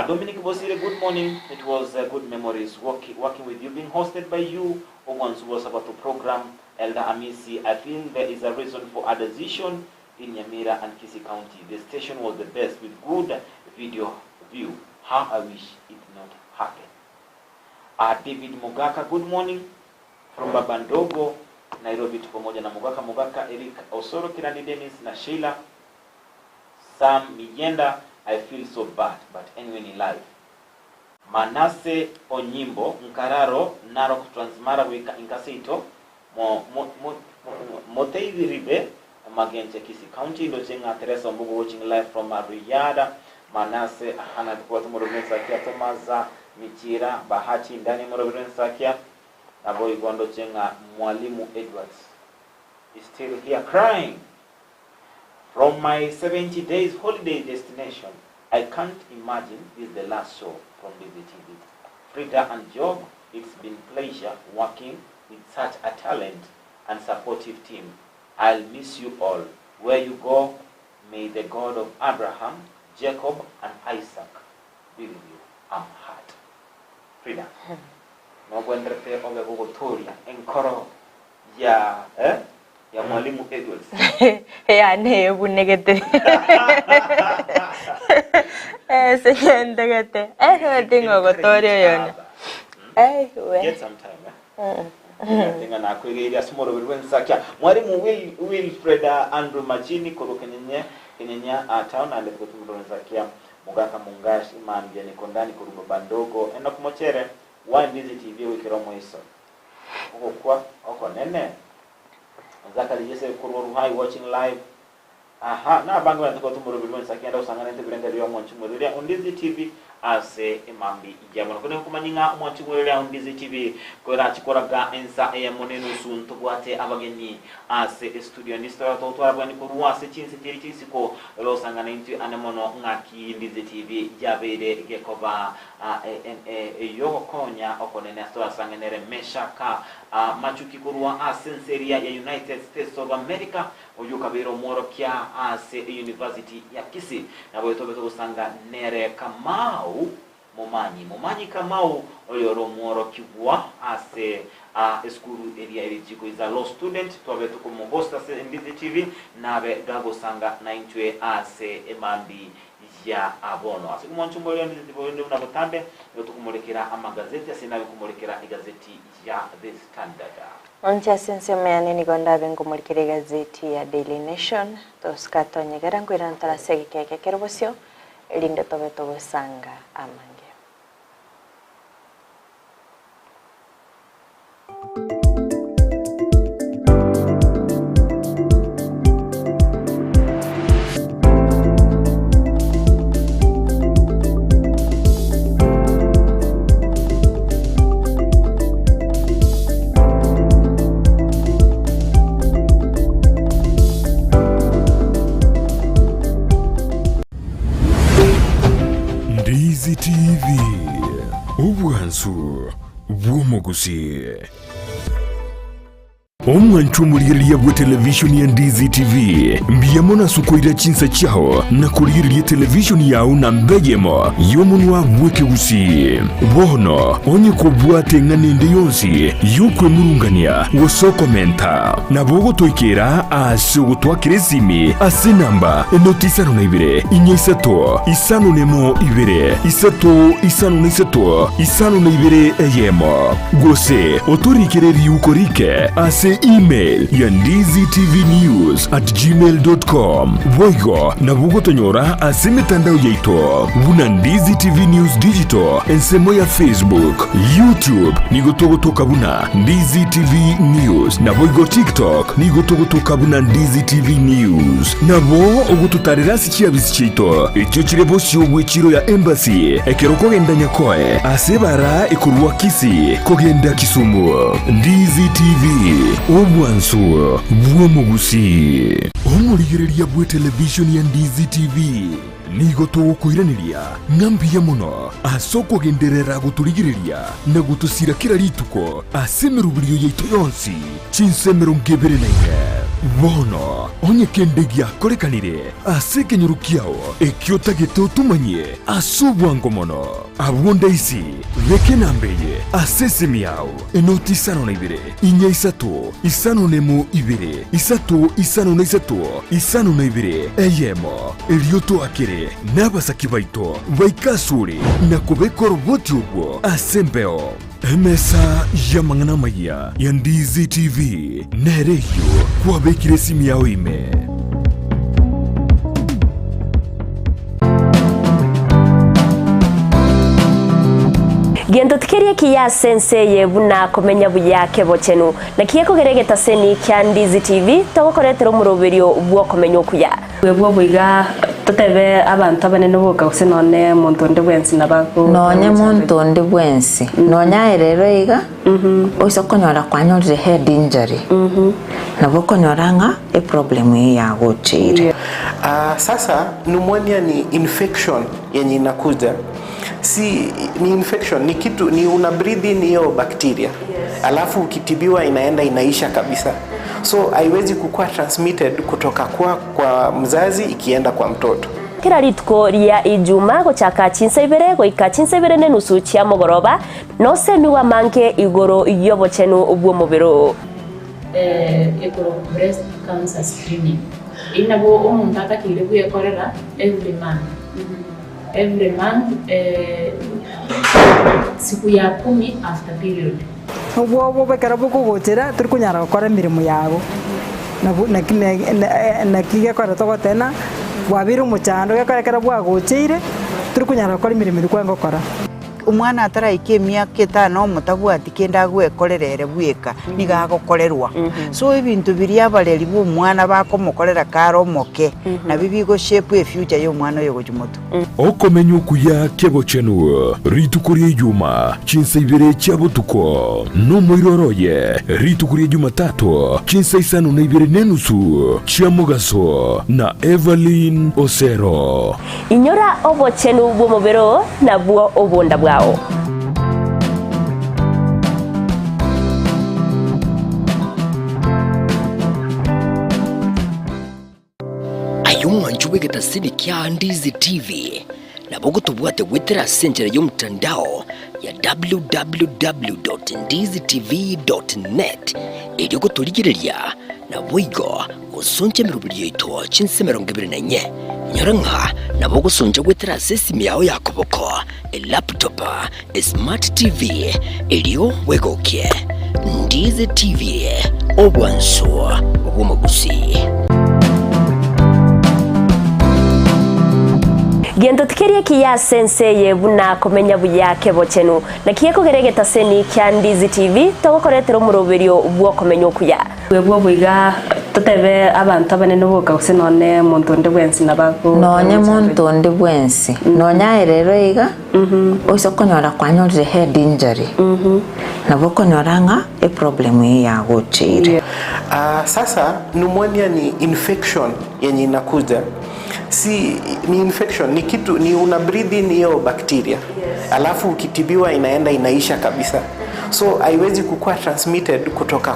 Dominic Bosire, good morning. It was good memories working with you, being hosted by you. Once was about the program, Elder Amisi. I feel there is a reason for a decision in Nyamira and Kisii County. The station was the best with good video view. How I wish it not happened. David Mugaka, good morning from Babandogo, Nairobi. Tupamoja na Mugaka, Eric Osoro, Kirani Dennis, na Sheila, Sam Wijenda. I feel so bad, but anyway in life. Manase Onyimbo, Nkararo, Narok Transmara Wika Inkaseito, Motei Ribe, Magenche Kisii County, Lochenga Teresa Mbugo watching live from Riyadh, Manase, Hana Tukwatu Morobensakia, Tomaza, Michira, Bahati, Ndani Morobensakia, Naboi Gondo Chenga, Mwalimu Edwards. He's still here crying. From my 70 days holiday destination, I can't imagine this is the last show from Ndizi TV. FRIDAH and Job, it's been pleasure working with such a talent and supportive team. I'll miss you all. Where you go, may the God of Abraham, Jacob, and Isaac be with you. I'm hurt. FRIDAH. Mwagwendrepe oge guguturia enkoro ya ya Mwalimu Edwards. Ya ne bunegete. Senyendegete. Wetingo gotorio yone. We. Get some time. Tinga na kwegera smoro wensakia. Mwalimu FRIDAH Andrew Majini Kenya town and wensakia Mugaka Mungashi manje ni kondani KERUBO bandogo ena kumochere wa Ndizi TV wikiromo iso. Oko nene. Zakari Jesse Kuruhai watching live. Aha, na bango ya tuko tumuro bilwa nsakenda usangana nte bilenda lyo mwanchumulira Ndizi TV ase emambi ijabona kone kumanyinga mwanchumulira Ndizi TV kora chikoraga ensa ya moneno sunto bwate abagenyi ase studio ni stora to twara bwani ko ruwase chinse teri chisiko lo sangana nte anemono ngaki Ndizi TV jabere gekoba yoko konya okonene stora sanganere meshaka machuki kurwa asenseria ya United States of America oyukabero morokia ase University ya Kisii na bweto usanga nere Kamau Momanyi Kamau oyoro morokiwa ase school area erijiko is a law student twabe tukomohosta se Ndizi TV nabe gago sanga naintwe ase emambi ya abono ase kumwanchumbo leo Ndizi TV ndio unabotambe tukumulekera amagazeti asinabe kumulekera igazeti ya The Standard. Oncha sensemene ni gonda bengo mulkire gazeti ya Daily Nation toskato nyegara ngwira ntara segike KERUBO linde tobe sanga amange. Ndizi TV ubwansu bw'omugusi omwanchumuliriya bwa televishoni ya Ndizi TV mbiyamona sukoira chinsa chao na kuliriya televishoni yao na mbegemo yomunwa bweke Gusii bono onye kubwate nganende yonsi yukwe murungania wosokomenta na bogo toikera ase gutwakire simi ase namba enotisano na ibere inyesato isano nemo ibere isato isano na isato isano na ibere eyemo gose otorikere yukorike ase email ya ndiztvnews@gmail.com boigo na bugo tonyora ase mitandao yaito buna Ndizi TV News Digital ensemo ya Facebook, YouTube nigotogotoka buna Ndizi TV News na boigo TikTok nigotogotoka buna Ndizi TV News na bo ogututarira sikia bisichito echo chirebo shobwe chiro ya embassy ekeroko genda nyakoe ase bara ekurwa Kisii kogenda Kisumu. Ndizi TV obwansu bw'omugusi omuligiriria bwe television ya Ndizi TV nigo tugukwiraniria ngambiya muno asoko genderera guturigiriria na gutusira kira rituko asemerubiriyo yaitu yonsi chinsemero ngebere naye bono onye kendegia korekanire aseke nyorukiao ekiotagete utumanye asubwango mono abwonda isi veke nambeye asesemi yao enoti isano na ibere inya isato isano nemo ibere isato isano na isato isano na ibere eyemo elioto akere n'abasaki baito baikasure na kubekora ubwoti ubwo asembeo emesa yamangana maya ya Ndizi TV nereyo kwabekire simi yao ime Gendo tukerie kiya sense yebuna komenya buyake bochenu na kiyeko geregeta seni kya Ndizi TV togokoretero muroberio bwo komenya okuya bwo buiga totebe abantu abanene boka usenone muntu ndi bwensi nabako nonya muntu ndi bwensi nonya erero iga oiso konyora kwanyorire head injury nabo konyoranga e problem ya gochire. Sasa pneumonia ni infection yenye inakuja, si ni infection, ni kitu ni una breathe in hiyo bacteria, alafu ukitibiwa inaenda inaisha kabisa, so haiwezi kukua transmitted kutoka kwa mzazi ikienda kwa mtoto. Kira ritko ria ijuma gochaka chinsebere goika chinsebere ne nusu chia mogoroba no semi wa manke igoro yobochenu ubwo mubiro ekoro breast cancer screening inabo umuntu atakire kuyekorera every month siku ya 10 after period ubwo bekara buko gotera turi kunyara gukora mirimo yabo na kiga kora togotena wabira umuchando gakarekera bwa gochire turi kunyara gukora mirimo iri kwengo kora umwana ataraika emyaka 5 omutabwati kenda gwekorerere bweka nigagokorerwa so ebintu biri abareri b'omwana bakomokorera karo moke na bibigo shape future y'omwana oyo gojumoto okomenya okuya kebo chenu ritukurie juma chinsa ibere chabutuko nomoiroroye ritukurie juma tatu chinsa isano na ibere nenusu chiamugaso na Evelyn Osero inyora obochenu bw'omubiro nabwo obonda bwao ayumwanju w'egetasini kya Ndizi TV nabo gutubwate gwitira senjera y'omutandao ya www.ndizitv.net eri gutuligireria na bwigo gusonja mirubiri yitwa chinsemero 24 nyaranka nabo gusonja gwitira sesimi yao yakoboko laptop smart TV eriyo wegokie Ndizi TV obwanso bw'Gusii Gendo tikerie kiya senseye buna komenya buyake bochenu na kiye kugeregeta seni kya Ndizi TV togokoretero muroberio bwo komenya okuya bwo bwiga tutebe abantu abanene boka gusinone muntu ndi bwensi nabago nonya muntu ndi bwensi nonya rero iga oiso konyora kwanyore head injury nabo konyoranga e problem ya gochire sasa pneumonia ni infection yenye inakuja si ni infection ni kitu ni una breathe in hiyo bacteria alafu ukitibiwa inaenda inaisha kabisa so haiwezi kukua transmitted kutoka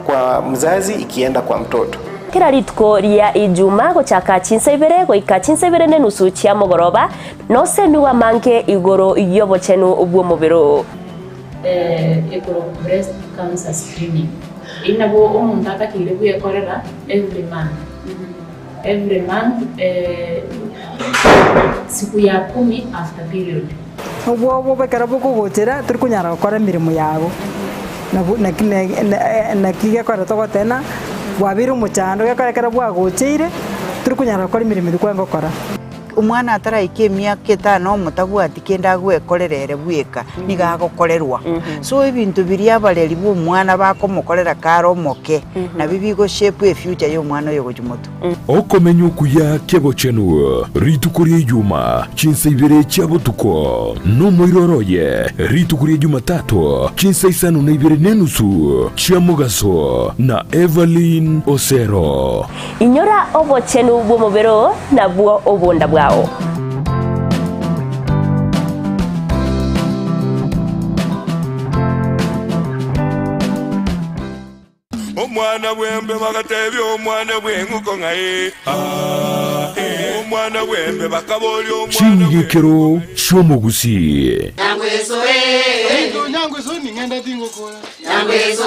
kwa mzazi ikienda kwa mtoto kira ritko ria ijuma gochaka chinsa ibere goika chinsa ibere ne nusu chia mogoroba no semiwa manke igoro yobochenu ubwo mubiro ekoro breast cancer screening inabo omuntu atakire kuyekorera every month siku ya 10 after period obwo bekara bukugochera turi kunyara gukora mirimo yago na kiga kora togotena bwabira umuchando gakarekera bwagocheire turi kunyara gukora mirimo dikwengo kora umwana ataraika emyaka 5 omutabwati kenda gwekorerere bweka nigagokorerwa so ebintu biri abareri b'omwana bakomokorera karo moke na bibigo shape future y'omwana oyo gojumoto okomenya okuya kebo chenu ritukurie juma chinsa ibere chabutuko nomoiroroye ritukurie juma tatu chinsa isano na ibere nenusu chiamugaso na Evelyn Osero inyora obochenu bw'omubiro nabwo obonda bwao omwana bwembe bagatebya omwana bwenguko ngaye omwana bwembe bakaboli omwana chingekero Gusii nyangweso ni ngenda dingokora nyangweso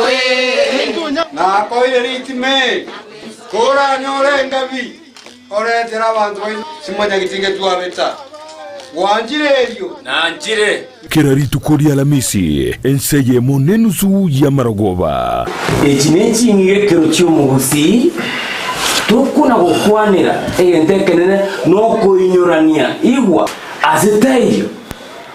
na koire ritime kora nyore ngabi oretera abantu simanya gitinge twabeta wanjirerio nanjire kera ritukuria Alamisi enseye monenusu ya Maragoba echingekero Gusii tukuna gukwanira entekenene no kuinyorania igwa azitayo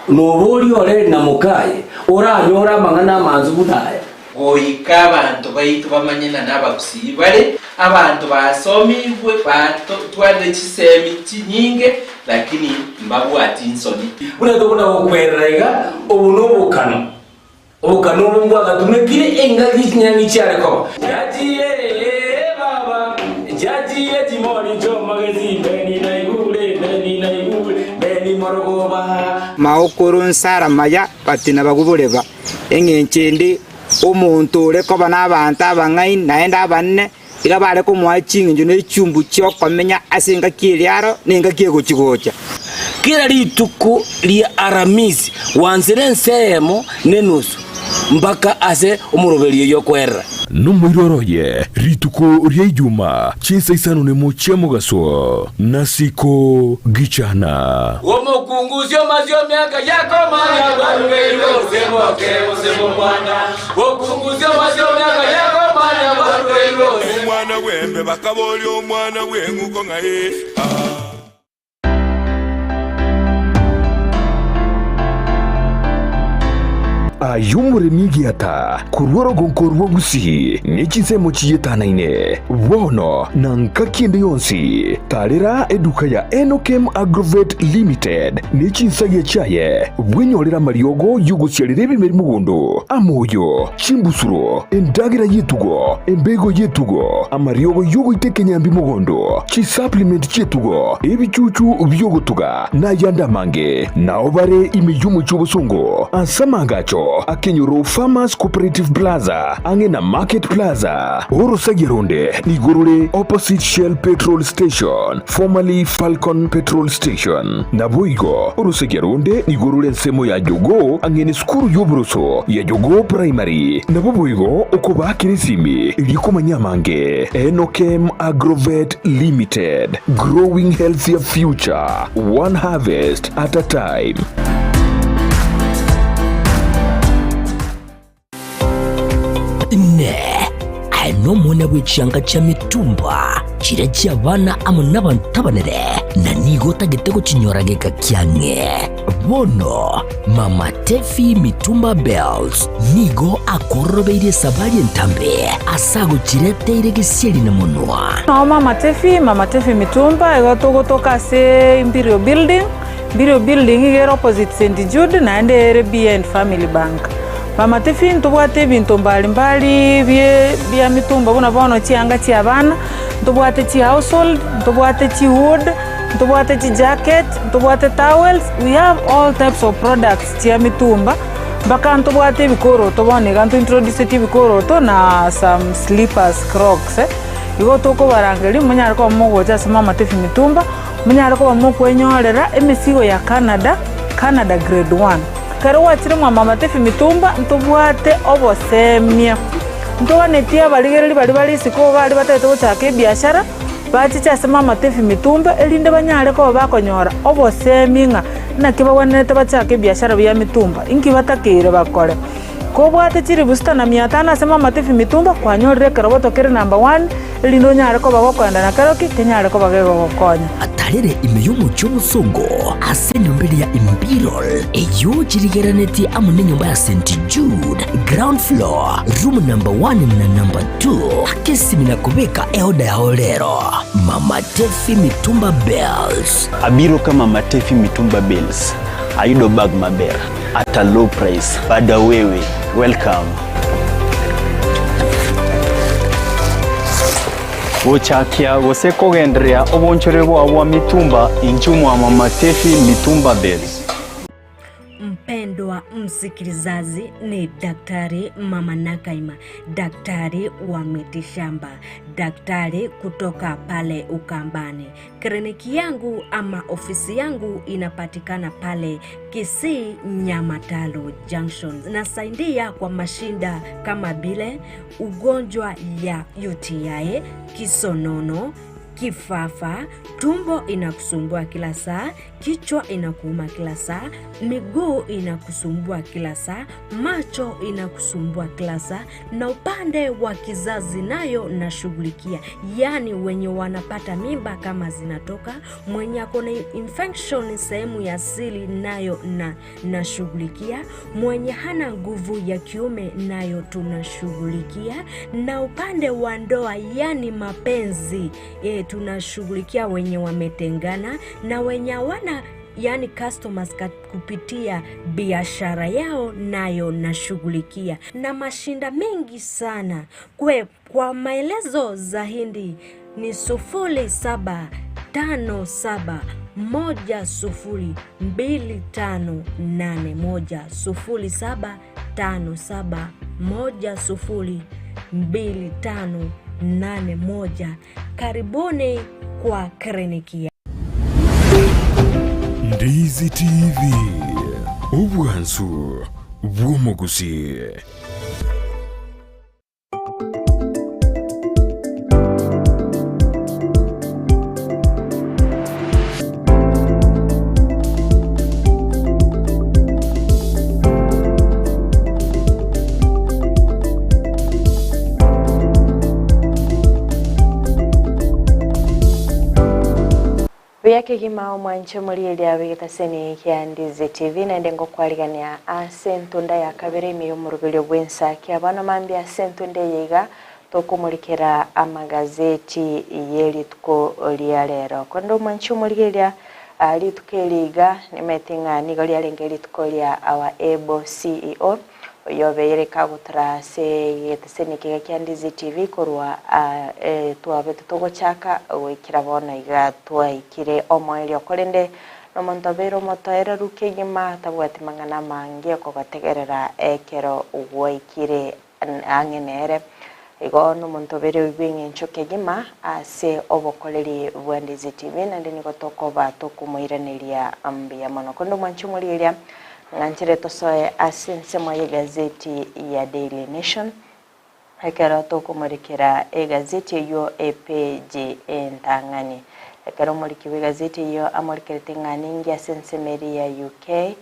nobori ore na mukaye oranyora mangana manzu budaya oika abantu baitu bamanyena n'Abagusii bare abantu basomibwe twande chisemi chinyinge lakini mbabwati insoni bunatobona okwerega obunobukano obukano bwagatumekire engagi nyani cyareko yagiye baba yagiye timoni jo magazine beni na igule beni Maragoba maokoro nsara maya patina bagubuleva engenchende omuntu ureko bana abantu abangai naenda abanne iga bare ko mwachinga njo n'echumbu cyo komenya asenga kiriaro nenga kiegochigocha kira rituko lia Aramisi wanzire nsemo nenusu mpaka ase umuroberiyo yokwera nomoiroroye rituko ria ijuma chinsa isano nemo chiamugaso nasiko gichana omokunguzyo mazyo myaka yako manya barubero semo mwana okunguzyo mazyo myaka yako manya barubero omwana bwembe bakaboli omwana bwenguko ngaye ayumuremi giata kurwaro gonkorwo Gusii nichisemo chiyetanaine wono na nkakiende yonsi tarira eduka ya Enokem Agrovet Limited nichinsagia chaye bwenyorera mariogo yuguciarire bimeri mugondo amoyo chimbusuro endagira yetugo embego yetugo amariogo yugo itekenyambi mugondo chi supplement chetugo ebichuchu byogotuga na yanda mange naobare imeyumu chobosongo asamangacho akenyoro Farmers Cooperative Plaza angena Market Plaza Orosagironde nigorore opposite Shell Petrol Station formerly Falcon Petrol Station Naboigo Orosagironde nigorore nsemo ya jogo angene skuru yobroso ya jogo primary Naboigo okoba kirisimi ilikoma nyamange Enokem Agrovet Limited growing healthier future one harvest at a time. Ne ano mwana w'ekyanga kya mitumba kirajya abana amo n'abantu abanere na nigota gitego kinyorageka kyange bono mama Tefi mitumba bells nigo akorobeire sabari entambe asago kireteire gisieri na munwa no mama Tefi mitumba egotogotoka se Imperial building igero opposite St Jude na ende RBA and Family Bank. Mama Tefi ntubwate bintu mbalimbali bya mitumba buna bono chianga chi abana ntubwate chi household ntubwate chi wood ntubwate chi jacket ntubwate towels. We have all types of products chi mitumba baka ntubwate bikoro tubone gantu introduce ti bikoro to na some slippers crocs igo toko barangeli munyara ko mogo cha Mama Tefi mitumba munyara ko mo kwenyorera emisigo ya Canada grade 1 karo wachire Mama Tefi mitumba ntubwate obosemia ntonetia baligereri bali siko bali batete guchaka biashara bachicha Mama Tefi mitumba elinde banyare ko bakonyora oboseminga na kibawanete bachaka biashara bya mitumba inki batakire bakore ko bwate chiri busta na 500 Mama Tefi mitumba kwanyorere karoboto kere number 1 elindo nyare ko bagokwenda na karoki kenyare ko bagego gokonya atarere imeyumu cy'umusongo asene mbere ya Imperial eyo chirigeraneti amune nyumba ya St Jude ground floor room number 1 na number 2 akesimina kubeka eoda ya olero Mama Tefi mitumba bells abiro kama Mama Tefi mitumba bells aido bag maber at a low price bada wewe welcome Wochakia gose kogenderea obonchore bwa mitumba inchumu wa Mama Tefi mitumba bells. Mpendwa msikilizaji, ni Daktari Mama Nakaima, daktari wa mitishamba, daktari kutoka pale Ukambani. Kliniki yangu ama ofisi yangu inapatikana pale Kisii Nyamatalo Junction. Nasaidia kwa mashinda kama bile ugonjwa ya UTI, kisonono, kifafa, tumbo inakusumbua kila saa, kichwa inakuuma kila saa, miguu inakusumbua kila saa, macho inakusumbua kila saa, na upande wa kizazi nayo nashughulikia. Yani wenye wanapata mimba kama zinatoka, mwenye akona infection sehemu ya siri nayo nashughulikia, mwenye hana nguvu ya kiume nayo tunashughulikia, na upande wa ndoa yani mapenzi tunashughulikia wenye wametengana na wenye wana yani customers kupitia biashara yao nayo nashughulikia, na mashinda mengi sana. Kwa maelezo zaidi ni 0757 102581 0757 102581. Karibuni kwa kliniki. Ndizi TV ubwansu bw'omugusi. Buyake gima omwancho muri ya Bigitaseni kya Ndizi TV na ndengo kwaligania asentunda ya kabere mi umurubiro bw'ENSAKIA abana mambi asentunde yiga tokumurikira amagazeti yelitko lya lero kondo mwancho muri lya litukeliga nimetinga nigoli alengeli lya our able CEO yobeyere kagutra se yetaseni kya Ndizi TV korwa tuabetu togo chaka wikira bona iga twaikire omweli okorende no montobero motoera rukegima tabwati mangana mangi okogategerera ekero ugwaikire angenere igo no montobero wibingi nchokegima ase obokoleri bwa Ndizi TV nandi niko tokoba tokumuiraniria ambia mono kondo mwanchumuliria nganchire tosoe asense mwa gazeti ya Daily Nation ekero tokumurikira gazeti yo page entangani ekero murikiwe gazeti yo amurikirite ngani asense meri ya UK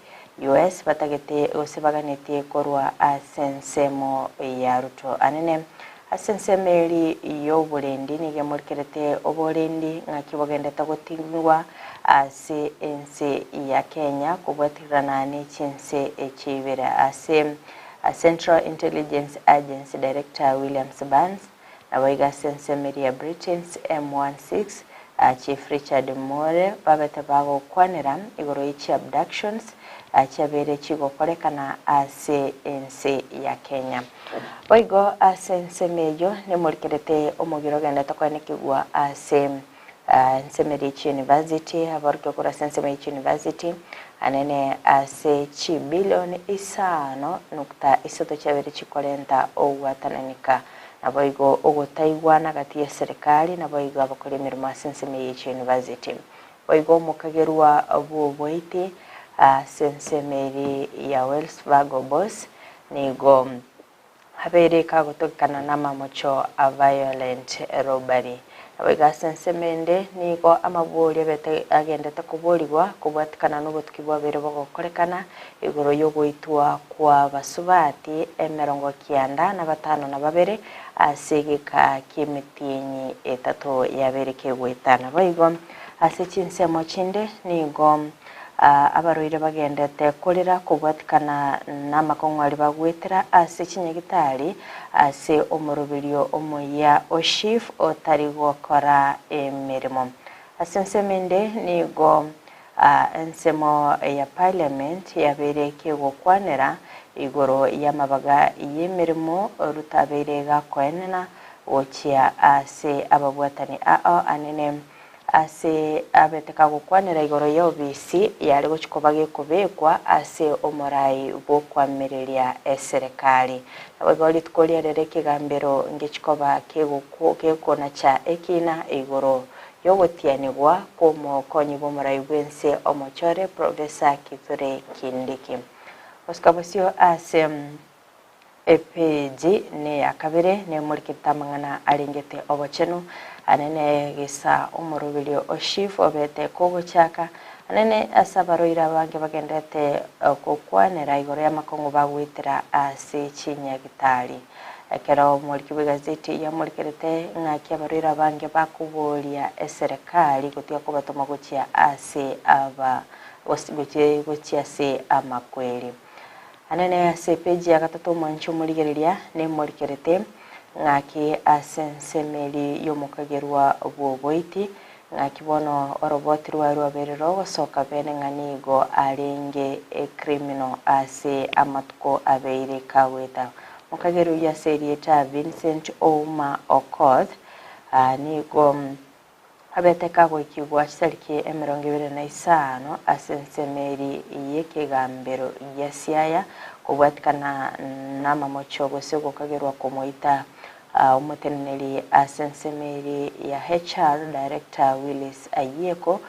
US batagete osebaganete korwa asense mo ya Ruto anene asense meri yo bulendi nige murikirite obulendi ngakibogende tagotingwa ase ense ya Kenya kubwatirana n'echinse echibera ase Central Intelligence Agency Director William Sabans na waiga sense media Britain's M16 Chief Richard More babete bago kwanira igoro ichi abductions chabere chigo kolekana ase ense ya Kenya waigo asense mejo ne murikirete omugiro genda takwanikigwa ase Nsemerichi University abarko kura Nsemerichi University anene ase chi bilioni isano nukta isoto chabere chikolenta owatananika naboigo ogotaiwana gati ya serikali naboigo abakore mirimo Nsemerichi University boigo mukagerwa obuboiti Nsemeri ya Wells Fargo boss nigo habere kagotokana namamocho a violent robbery abiga sensemende niko amabuli bete agenda takubuliwa kubwatikana n'ubutwibwa bere bogokorekana igoro yo goitwa kwa basubati 95 na babere asegeka kimitinyi etatu yabereke gwetana boigo asecinsemo chinde nigo abaroire bagendete kolera kubwatikana n'amakongwari bagwetera ase chinyagitari ase omorobirio omoya oshif otari gukora emirimo asensemende nigo ensemo ya parliament yabereke gukwanira igoro yamabaga yemirimo rutaberega kwenena ochia ase ababwatani anene ase abeteka gukwanira igoro ya obisi yari gochikobage kubekwa ase omorai bokwamireria eserikali abagoli tkolia rereke gambero ngechikoba kegukona cha ekina igoro yogotianigwa komo konyi bomorai bwense omochore Professor Kithure Kindiki oskabosio ase epeji ne akabere ne murikita mangana alingete obochenu anene gisa umurubilio oshif obete kogo chaka anene asabaroira bange bagendete kokwanera igoro ya makongo bagwitira ase chinyagitari ekero murikiwe gazeti ya murikirete ngaki abaroira bange bakubolia eserikali kutia kubatoma gochia ase aba gochia se amakweli anene ase page ya gatatu mwancho murigereria ne murikirete ngaki asensemeli yomukagerwa obuboiti ngakibono oroboti rwa berero gosoka bene nganigo alenge criminal ase amatuko abeire kaweta mukageru ya serieta Vincent Ouma Okoth nigo abeteka gwikigwa sariki 25 asensemeli yekegambero ya siaya kubwatikana namamocho gose gokagerwa komoita umuteneri asensemeri ya HR Director Willis Ayeko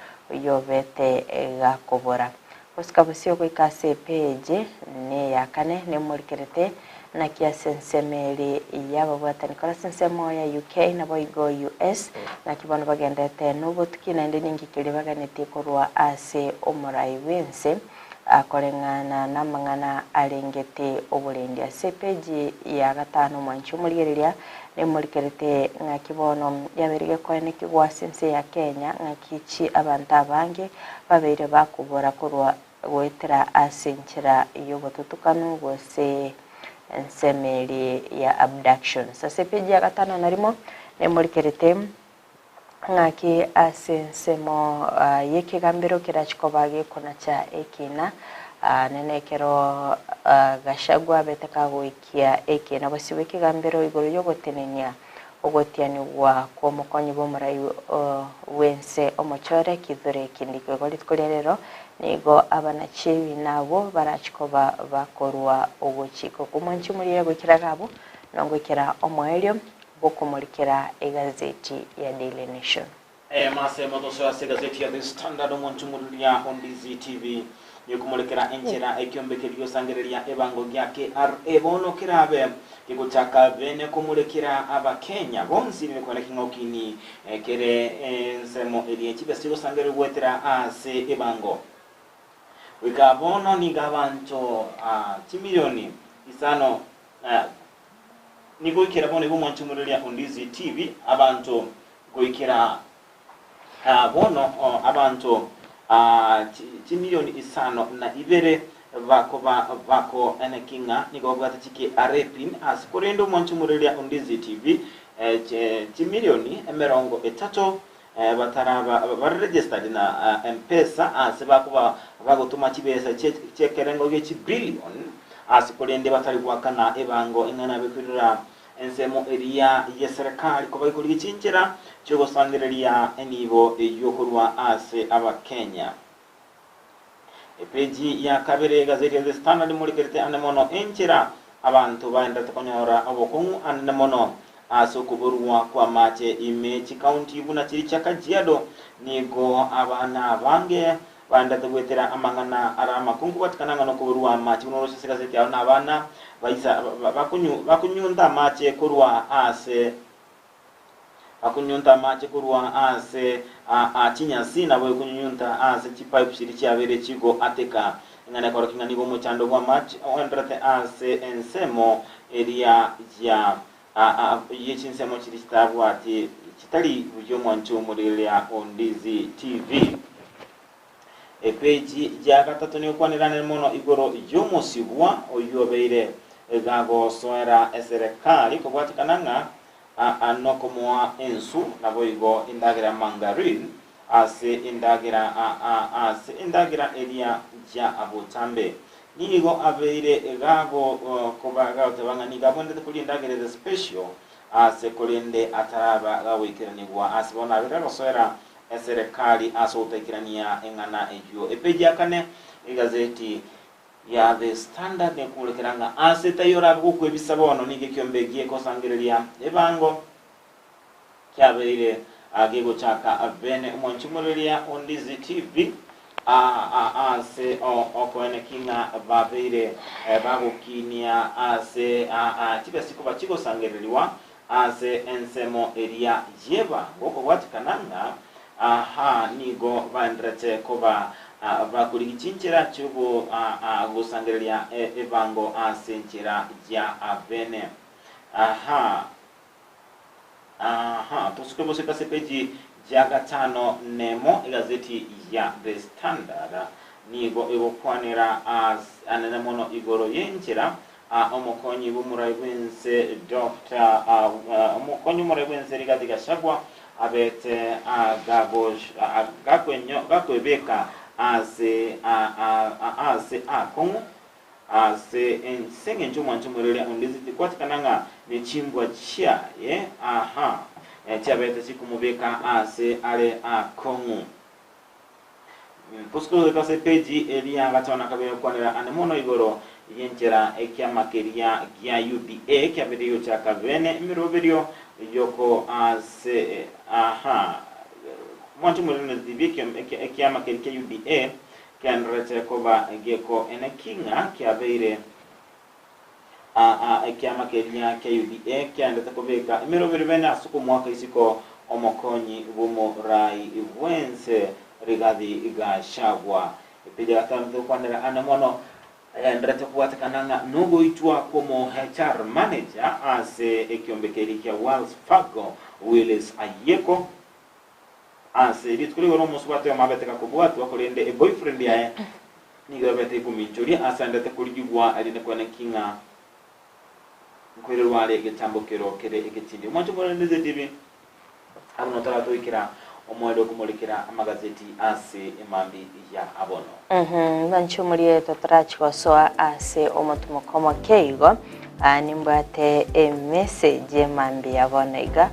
yobete gakobora oskabusio kwikase page ne yakane ne murikirete na kia sensemeri yababwatani kora sensemo ya UK na boigo US na kibono bagendete n'ubutki na ndi ningikiri baganete korwa ase omorai wense akorengana na mang'ana arengete oburendi ase peji ya gatano mwancho omurigereria nemurikerete ng'akibono yaberige koeneki gwa sense ya Kenya ng'akichi abantu abange babeire bakubora korwa gwetera ase enchera y'obotutukano gose ensemeri ya abduction. Sase peji ya gatano narimo nemurikerete ng'aki ase ensemo y'ekigambiro kirachikobage kona cha ekina nenekero Gachagua beteka goikia ekina basiwe ekigambiro igoro y'ogotenenia ogotianigwa kwa omokonyi b'omurai wense omochore kithure kindiko igori tkoria rero nigo abanachebi nabo barachikoba bakorwa ogochiko kumwanchi muriye gukira gabo nongokera omoerio bokumurikira egazeti ya Daily Nation. Masemo toswa gazeti ya The Standard omonchumururia on Ndizi TV yokumurikira enchera ekyombekerio sangereria ebango gya KRA bono kirabe kiguchaka bene kumurikira abakenya bonsi ne kone kingokini kere nsemo elie chibesiro sangere gwetera ase ebango wikabono ni gabancho chimilioni isano nigoikera bono ibo mwanchumururia on Ndizi TV abantu goikera bono abantu chimilioni isano na ibere vako enekinga nigobwata chiki arepin asikorendo mwanchumururia on Ndizi TV chimilioni emerongo etato bataraba registered na M-Pesa asibakuba bagotuma chibesa chekerengo gechi billion asikorende batari gwakana ebango ingana bekurira ensemo eria yeserikali kuba ikuri gichinchira cyo gusangireria enibo yokurwa ase abakenya. Epeji ya kabere gazeti ya The Standard murikerete anemono enchira abantu baenda tukonyora obokungu anemono aso kuburwa kwa mache imechi county buna chiri chakajiado nigo abana bange banda tugwetera amangana arama kungu batikana no kuburwa mache uno rose gazeti ya abana baisa bakunyunda mache kurwa ase bakunyunda mache kurwa ase chinyasi na boy kunyunda ase chipipe chiri chabere chigo ateka ngana koro kinga nigo mochando kwa mache ondrate ase ensemo eria ya yechinsemo chiri chitabu ati chitali bujyo mwancho murilia on Ndizi TV. Epeji ya gatatu ni ukwanirane mono igoro yomosibwa oyobeire gago soera eserikali kubwatikananga anokomoa ensu nabo igo indagira mangarin ase indagira eria ja abutambe nigo abeire gago kubaga tabanga nigabonde kuli indagira the special ase kulinde ataraba gawikiranirwa asibona abira soera eserikali asotekirania engana ejo. Epeji akane igazeti ya The Standard nekulekeranga ase tayora bukwe bisabono nige kyombegie kosangireria ebango kyabeire agego chaka abene mwanchumureria on Ndizi TV ase okoene kinga babeire bagukinia ase chibesiko bachiko sangereriwa ase ensemo eria jeba goko watikananga nigo vandrete koba bakuri gichinchira chugo gusangereria ebango asenchira ja abene tusuke bose peji jaga tano nemo gazeti ya The Standard nigo ebokwanira anene mono igoro yenchira omokonyi bumurai bwense Dr. omokonyi murai bwense Rigathi Gachagua abete gakwebeka ase akongo ase ensenge nchumwa nchumurelia on Ndizi kwatikananga nechimbwa chia chabete chikumubeka ase ale akongo posko kase peji elia gatona kabere kwanira anemono igoro yenchera ekyamakeria gya UDA kyabere yo chakavene miroberio yoko ase mwantu mulino dibike ekyama ke UDA kyanrete koba geko enekinga kyabeire ekyama ke UDA kyandete kobeka emirobero bene asuku mwaka isiko omokonyi bumurai bwense Rigathi Gachagua ipija tanto kwanera anamono ndrete kuwatakananga nugo itwa como HR manager ase ekiombekeri kia Wells Fargo Willis Ayeko ase bitukuri goro musubate mabete kakubwatu akorende boyfriend yae niga bete kuminchuri asa ndete kuligwa aline kwa kinga kwere wale getambo kero kere ekitindi mwancho kwa Ndizi TV abuno tara toikira omwede kumulekera amagazeti ase emambi ya abono bancho muri totracho soa ase omotumokomo keigo nimbate a message emambi ya abono iga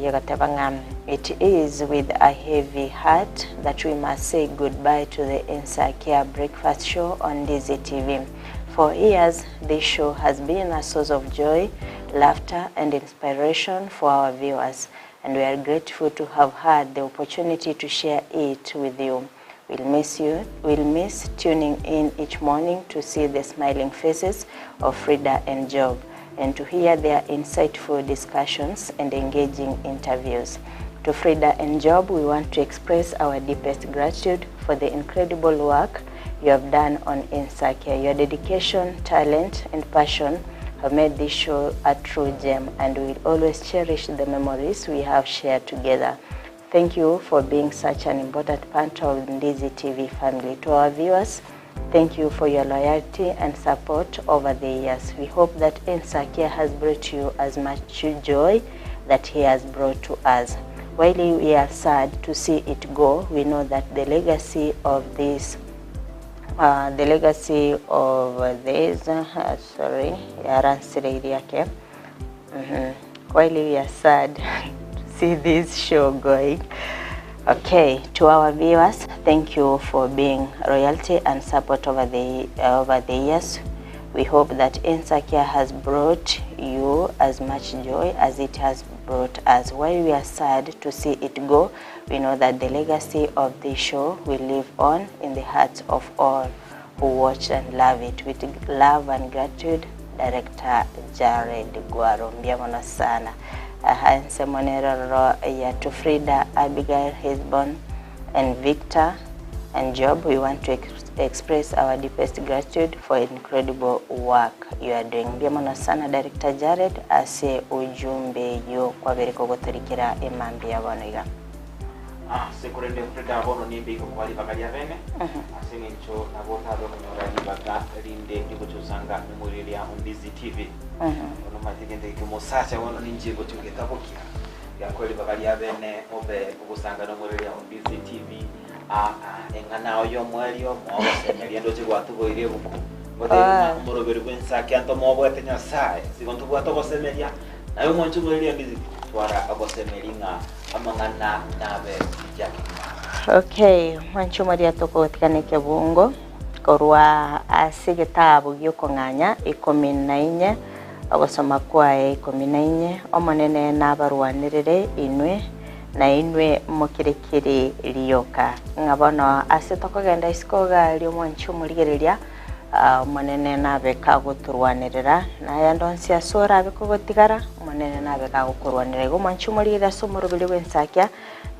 yagatebanga it is with a heavy heart that we must say goodbye to the ENSAKIA breakfast show on Ndizi TV. For years, this show has been a source of joy, laughter, and inspiration for our viewers, and we are grateful to have had the opportunity to share it with you. We'll miss you. We'll miss tuning in each morning to see the smiling faces of FRIDAH and Job, and to hear their insightful discussions and engaging interviews. To FRIDAH and Job, we want to express our deepest gratitude for the incredible work you have done on ENSAKIA. Your dedication, talent, and passion have made this show a true gem, and we will always cherish the memories we have shared together. Thank you for being such an important part of Ndizi TV family. To our viewers, thank you for your loyalty and support over the years. We hope that ENSAKIA has brought you as much joy that he has brought to us. While we are sad to see it go, we know that the legacy of this while we are sad to see this show going. Okay, to our viewers, thank you for being royalty and support over the years. We hope that ENSAKIA has brought you as much joy as it has brought us. While we are sad to see it go, we know that the legacy of this show will live on in the hearts of all who watch and love it. With love and gratitude, Director Jared Gwaro. Mbiamono sana. Hanse monero ya to FRIDAH, Abigail, Hezbon, and Victor and Job. We want to express our deepest gratitude for incredible work you are doing. Mbiamono sana Director Jared ase ujumbe yo kwa bereko gotorikira emambi ya bonoiga. Sekurende FRIDAH abono nimbe iko kwali bakalia bene asenencho nabota do kunyora nibaga rinde ndikuchusanga numuriria Ndizi TV ono matigende kumusacha wono ninjego tugetabukira yakweli bakalia bene obe kubusanga numuriria Ndizi TV engana oyo mwelio mwabasemelia ndoche gwatuboire buku bote murobere kwensaki anto mwabwete nyasaye sigontu gwatobosemelia nayo mwanchu mwelio Ndizi twara agosemelinga amangana nabe yakima. Okay, mwanchu maria toko tikaneke bungo korwa asigetabu yokonganya 14 agosoma kwae 14 omonene nabarwanirire inwe na inwe mukirekere rioka ngabono asetokogenda isikoga lyo mwanchu murigereria monene nabe kaguturwanirira na yandonsi asora abikogotigara monene nabe kagukurwanirira go mwanchu murira somurubili w'ENSAKIA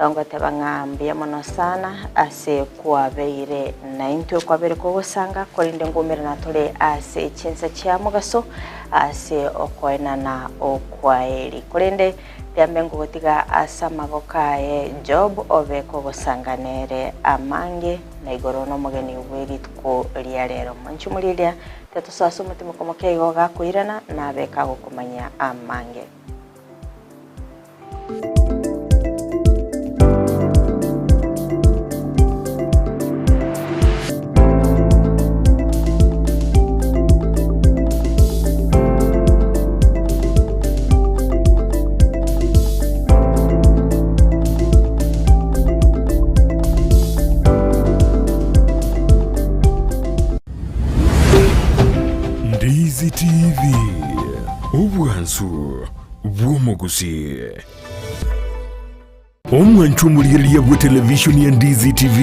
ngotebanga mbiamono sana ase kwabeire na into kwabere ko gusanga korinde ngomera natole ase chensa cha mugaso ase okoena na okwaeri korinde byamengo gotiga asa magokae Job obeko bosanganere amange na igoro no mugeni ubwiritko lya rero manchu muliria teto saso mutima komoke igoga kuirana na beka gukumanya amange. Ndizi TV ubwansu bw'omu Gusii. omwanchu muliriria bwe televishoni ya Ndizi TV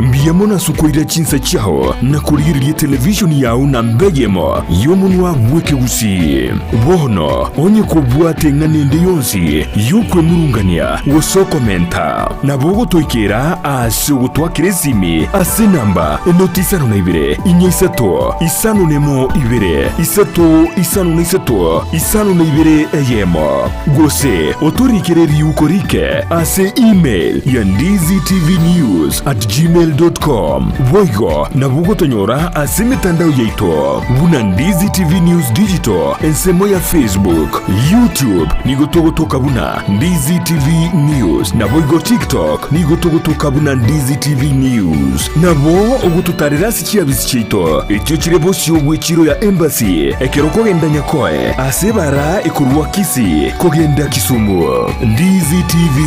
mbiyamona sukoira chinsa chao na kuliriria televishoni yao na mbegemo yomunwa bweke Gusii bono onye kubwate nganende yonsi yukwe murungania woso komenta na bogo toikera ase gutwakire simi ase namba enotisano na ibere inyesato isano nemo ibere isato isano na isato isano na ibere eyemo gose otorikere riukorike ase email ya ndiztvnews@gmail.com boigo na bugo tonyora ase mitandao yaito buna Ndizi TV News Digital ensemo ya Facebook, YouTube nigotogotoka buna Ndizi TV News na boigo TikTok nigotogotoka buna Ndizi TV News na bo ogututarira sikia bisichito ekyo kirebo syo chiro ya embassy ekeroko genda nyakoe ase bara ekurwa Kisii kogenda Kisumu. Ndizi TV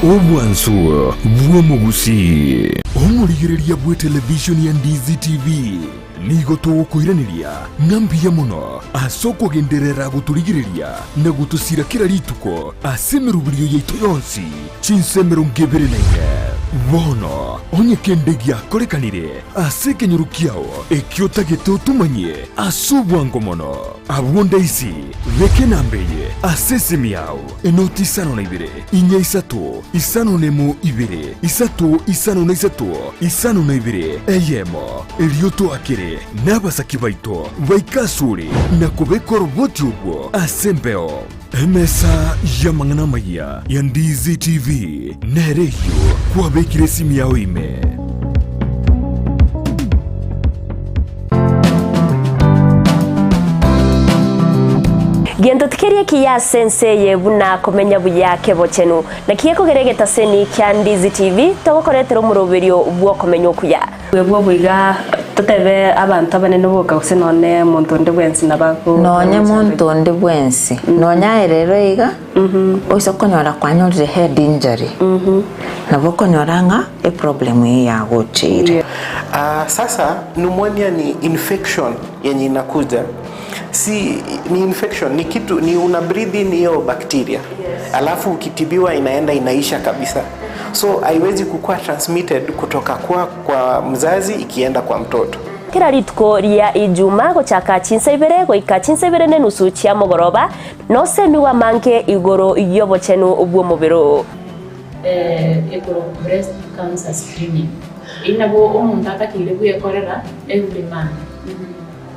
obwansu bwo Gusii omurigereria bwe television ya Ndizi TV nigoto kuiraniria ngambiya muno asoko genderera guturigireria na gutusira kira rituko asemerubiriyo yeito yonsi chinsemero ngebere naine bono onye kendegia korekanire asekenyurukiao ekiota geto tumanye asubwango mono abunda isi veke nambeye asesemi yao enoti sano na ibere inya isato isano nemo ibere isato isano na isato isano na ibere eyemo elioto akere nabasaki baito baikasuri na kubeko roboti ubwo asembeo emesa ya mangana maya ya Ndizi TV nereyo kwa bekire simi yao ime Gendo tikerie kia senseye buna komenya buyake bochenu na kieko geregeta seni kya Ndizi TV togokoretero muroberio bwo komenya okuya bwo buiga tutebe abantu abanene boka kusinone muntu ndi bwensi nabago nonya muntu ndi bwensi nonya erero iga oiso konyora kwanyorire head injury na bokonyoranga e problem ya gochire. Sasa pneumonia ni infection yenye inakuja, si ni infection, ni kitu ni una breathe in hiyo bacteria, alafu ukitibiwa inaenda inaisha kabisa, so haiwezi kukua transmitted kutoka kwa mzazi ikienda kwa mtoto. Kira rituko ria ijuma gochaka chinsa ibere goika chinsa ibere ne nusu chia mogoroba no semiwa manke igoro yobochenu ubwo mubiro ekoro breast cancer screening inabo omuntu atakire kuyekorera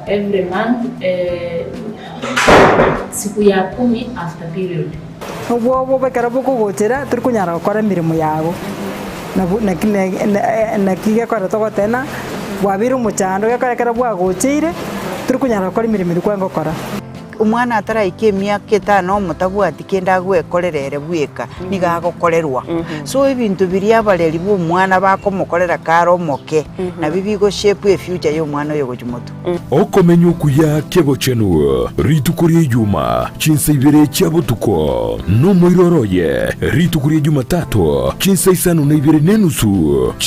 every month siku ya 10 after period ubwo bekara bukugochera turi kunyara gukora mirimo yago na kiga kora togotena wabira umuchando gakarekera bwagochire turi kunyara gukora mirimo kwengo kora umwana ataraike myaka 5 mutabwati kenda gwekorerere bweka nigagokorerwa so ibintu biri abareri bwo mwana bakomukorera karo moke na bibigo shape e future yo mwana yo gujumuto okomenya okuya kebochenu ritukuri yuma chinsa ibere chabutuko no moiroroye ritukuri yuma 3 chinsa isano na ibere nenusu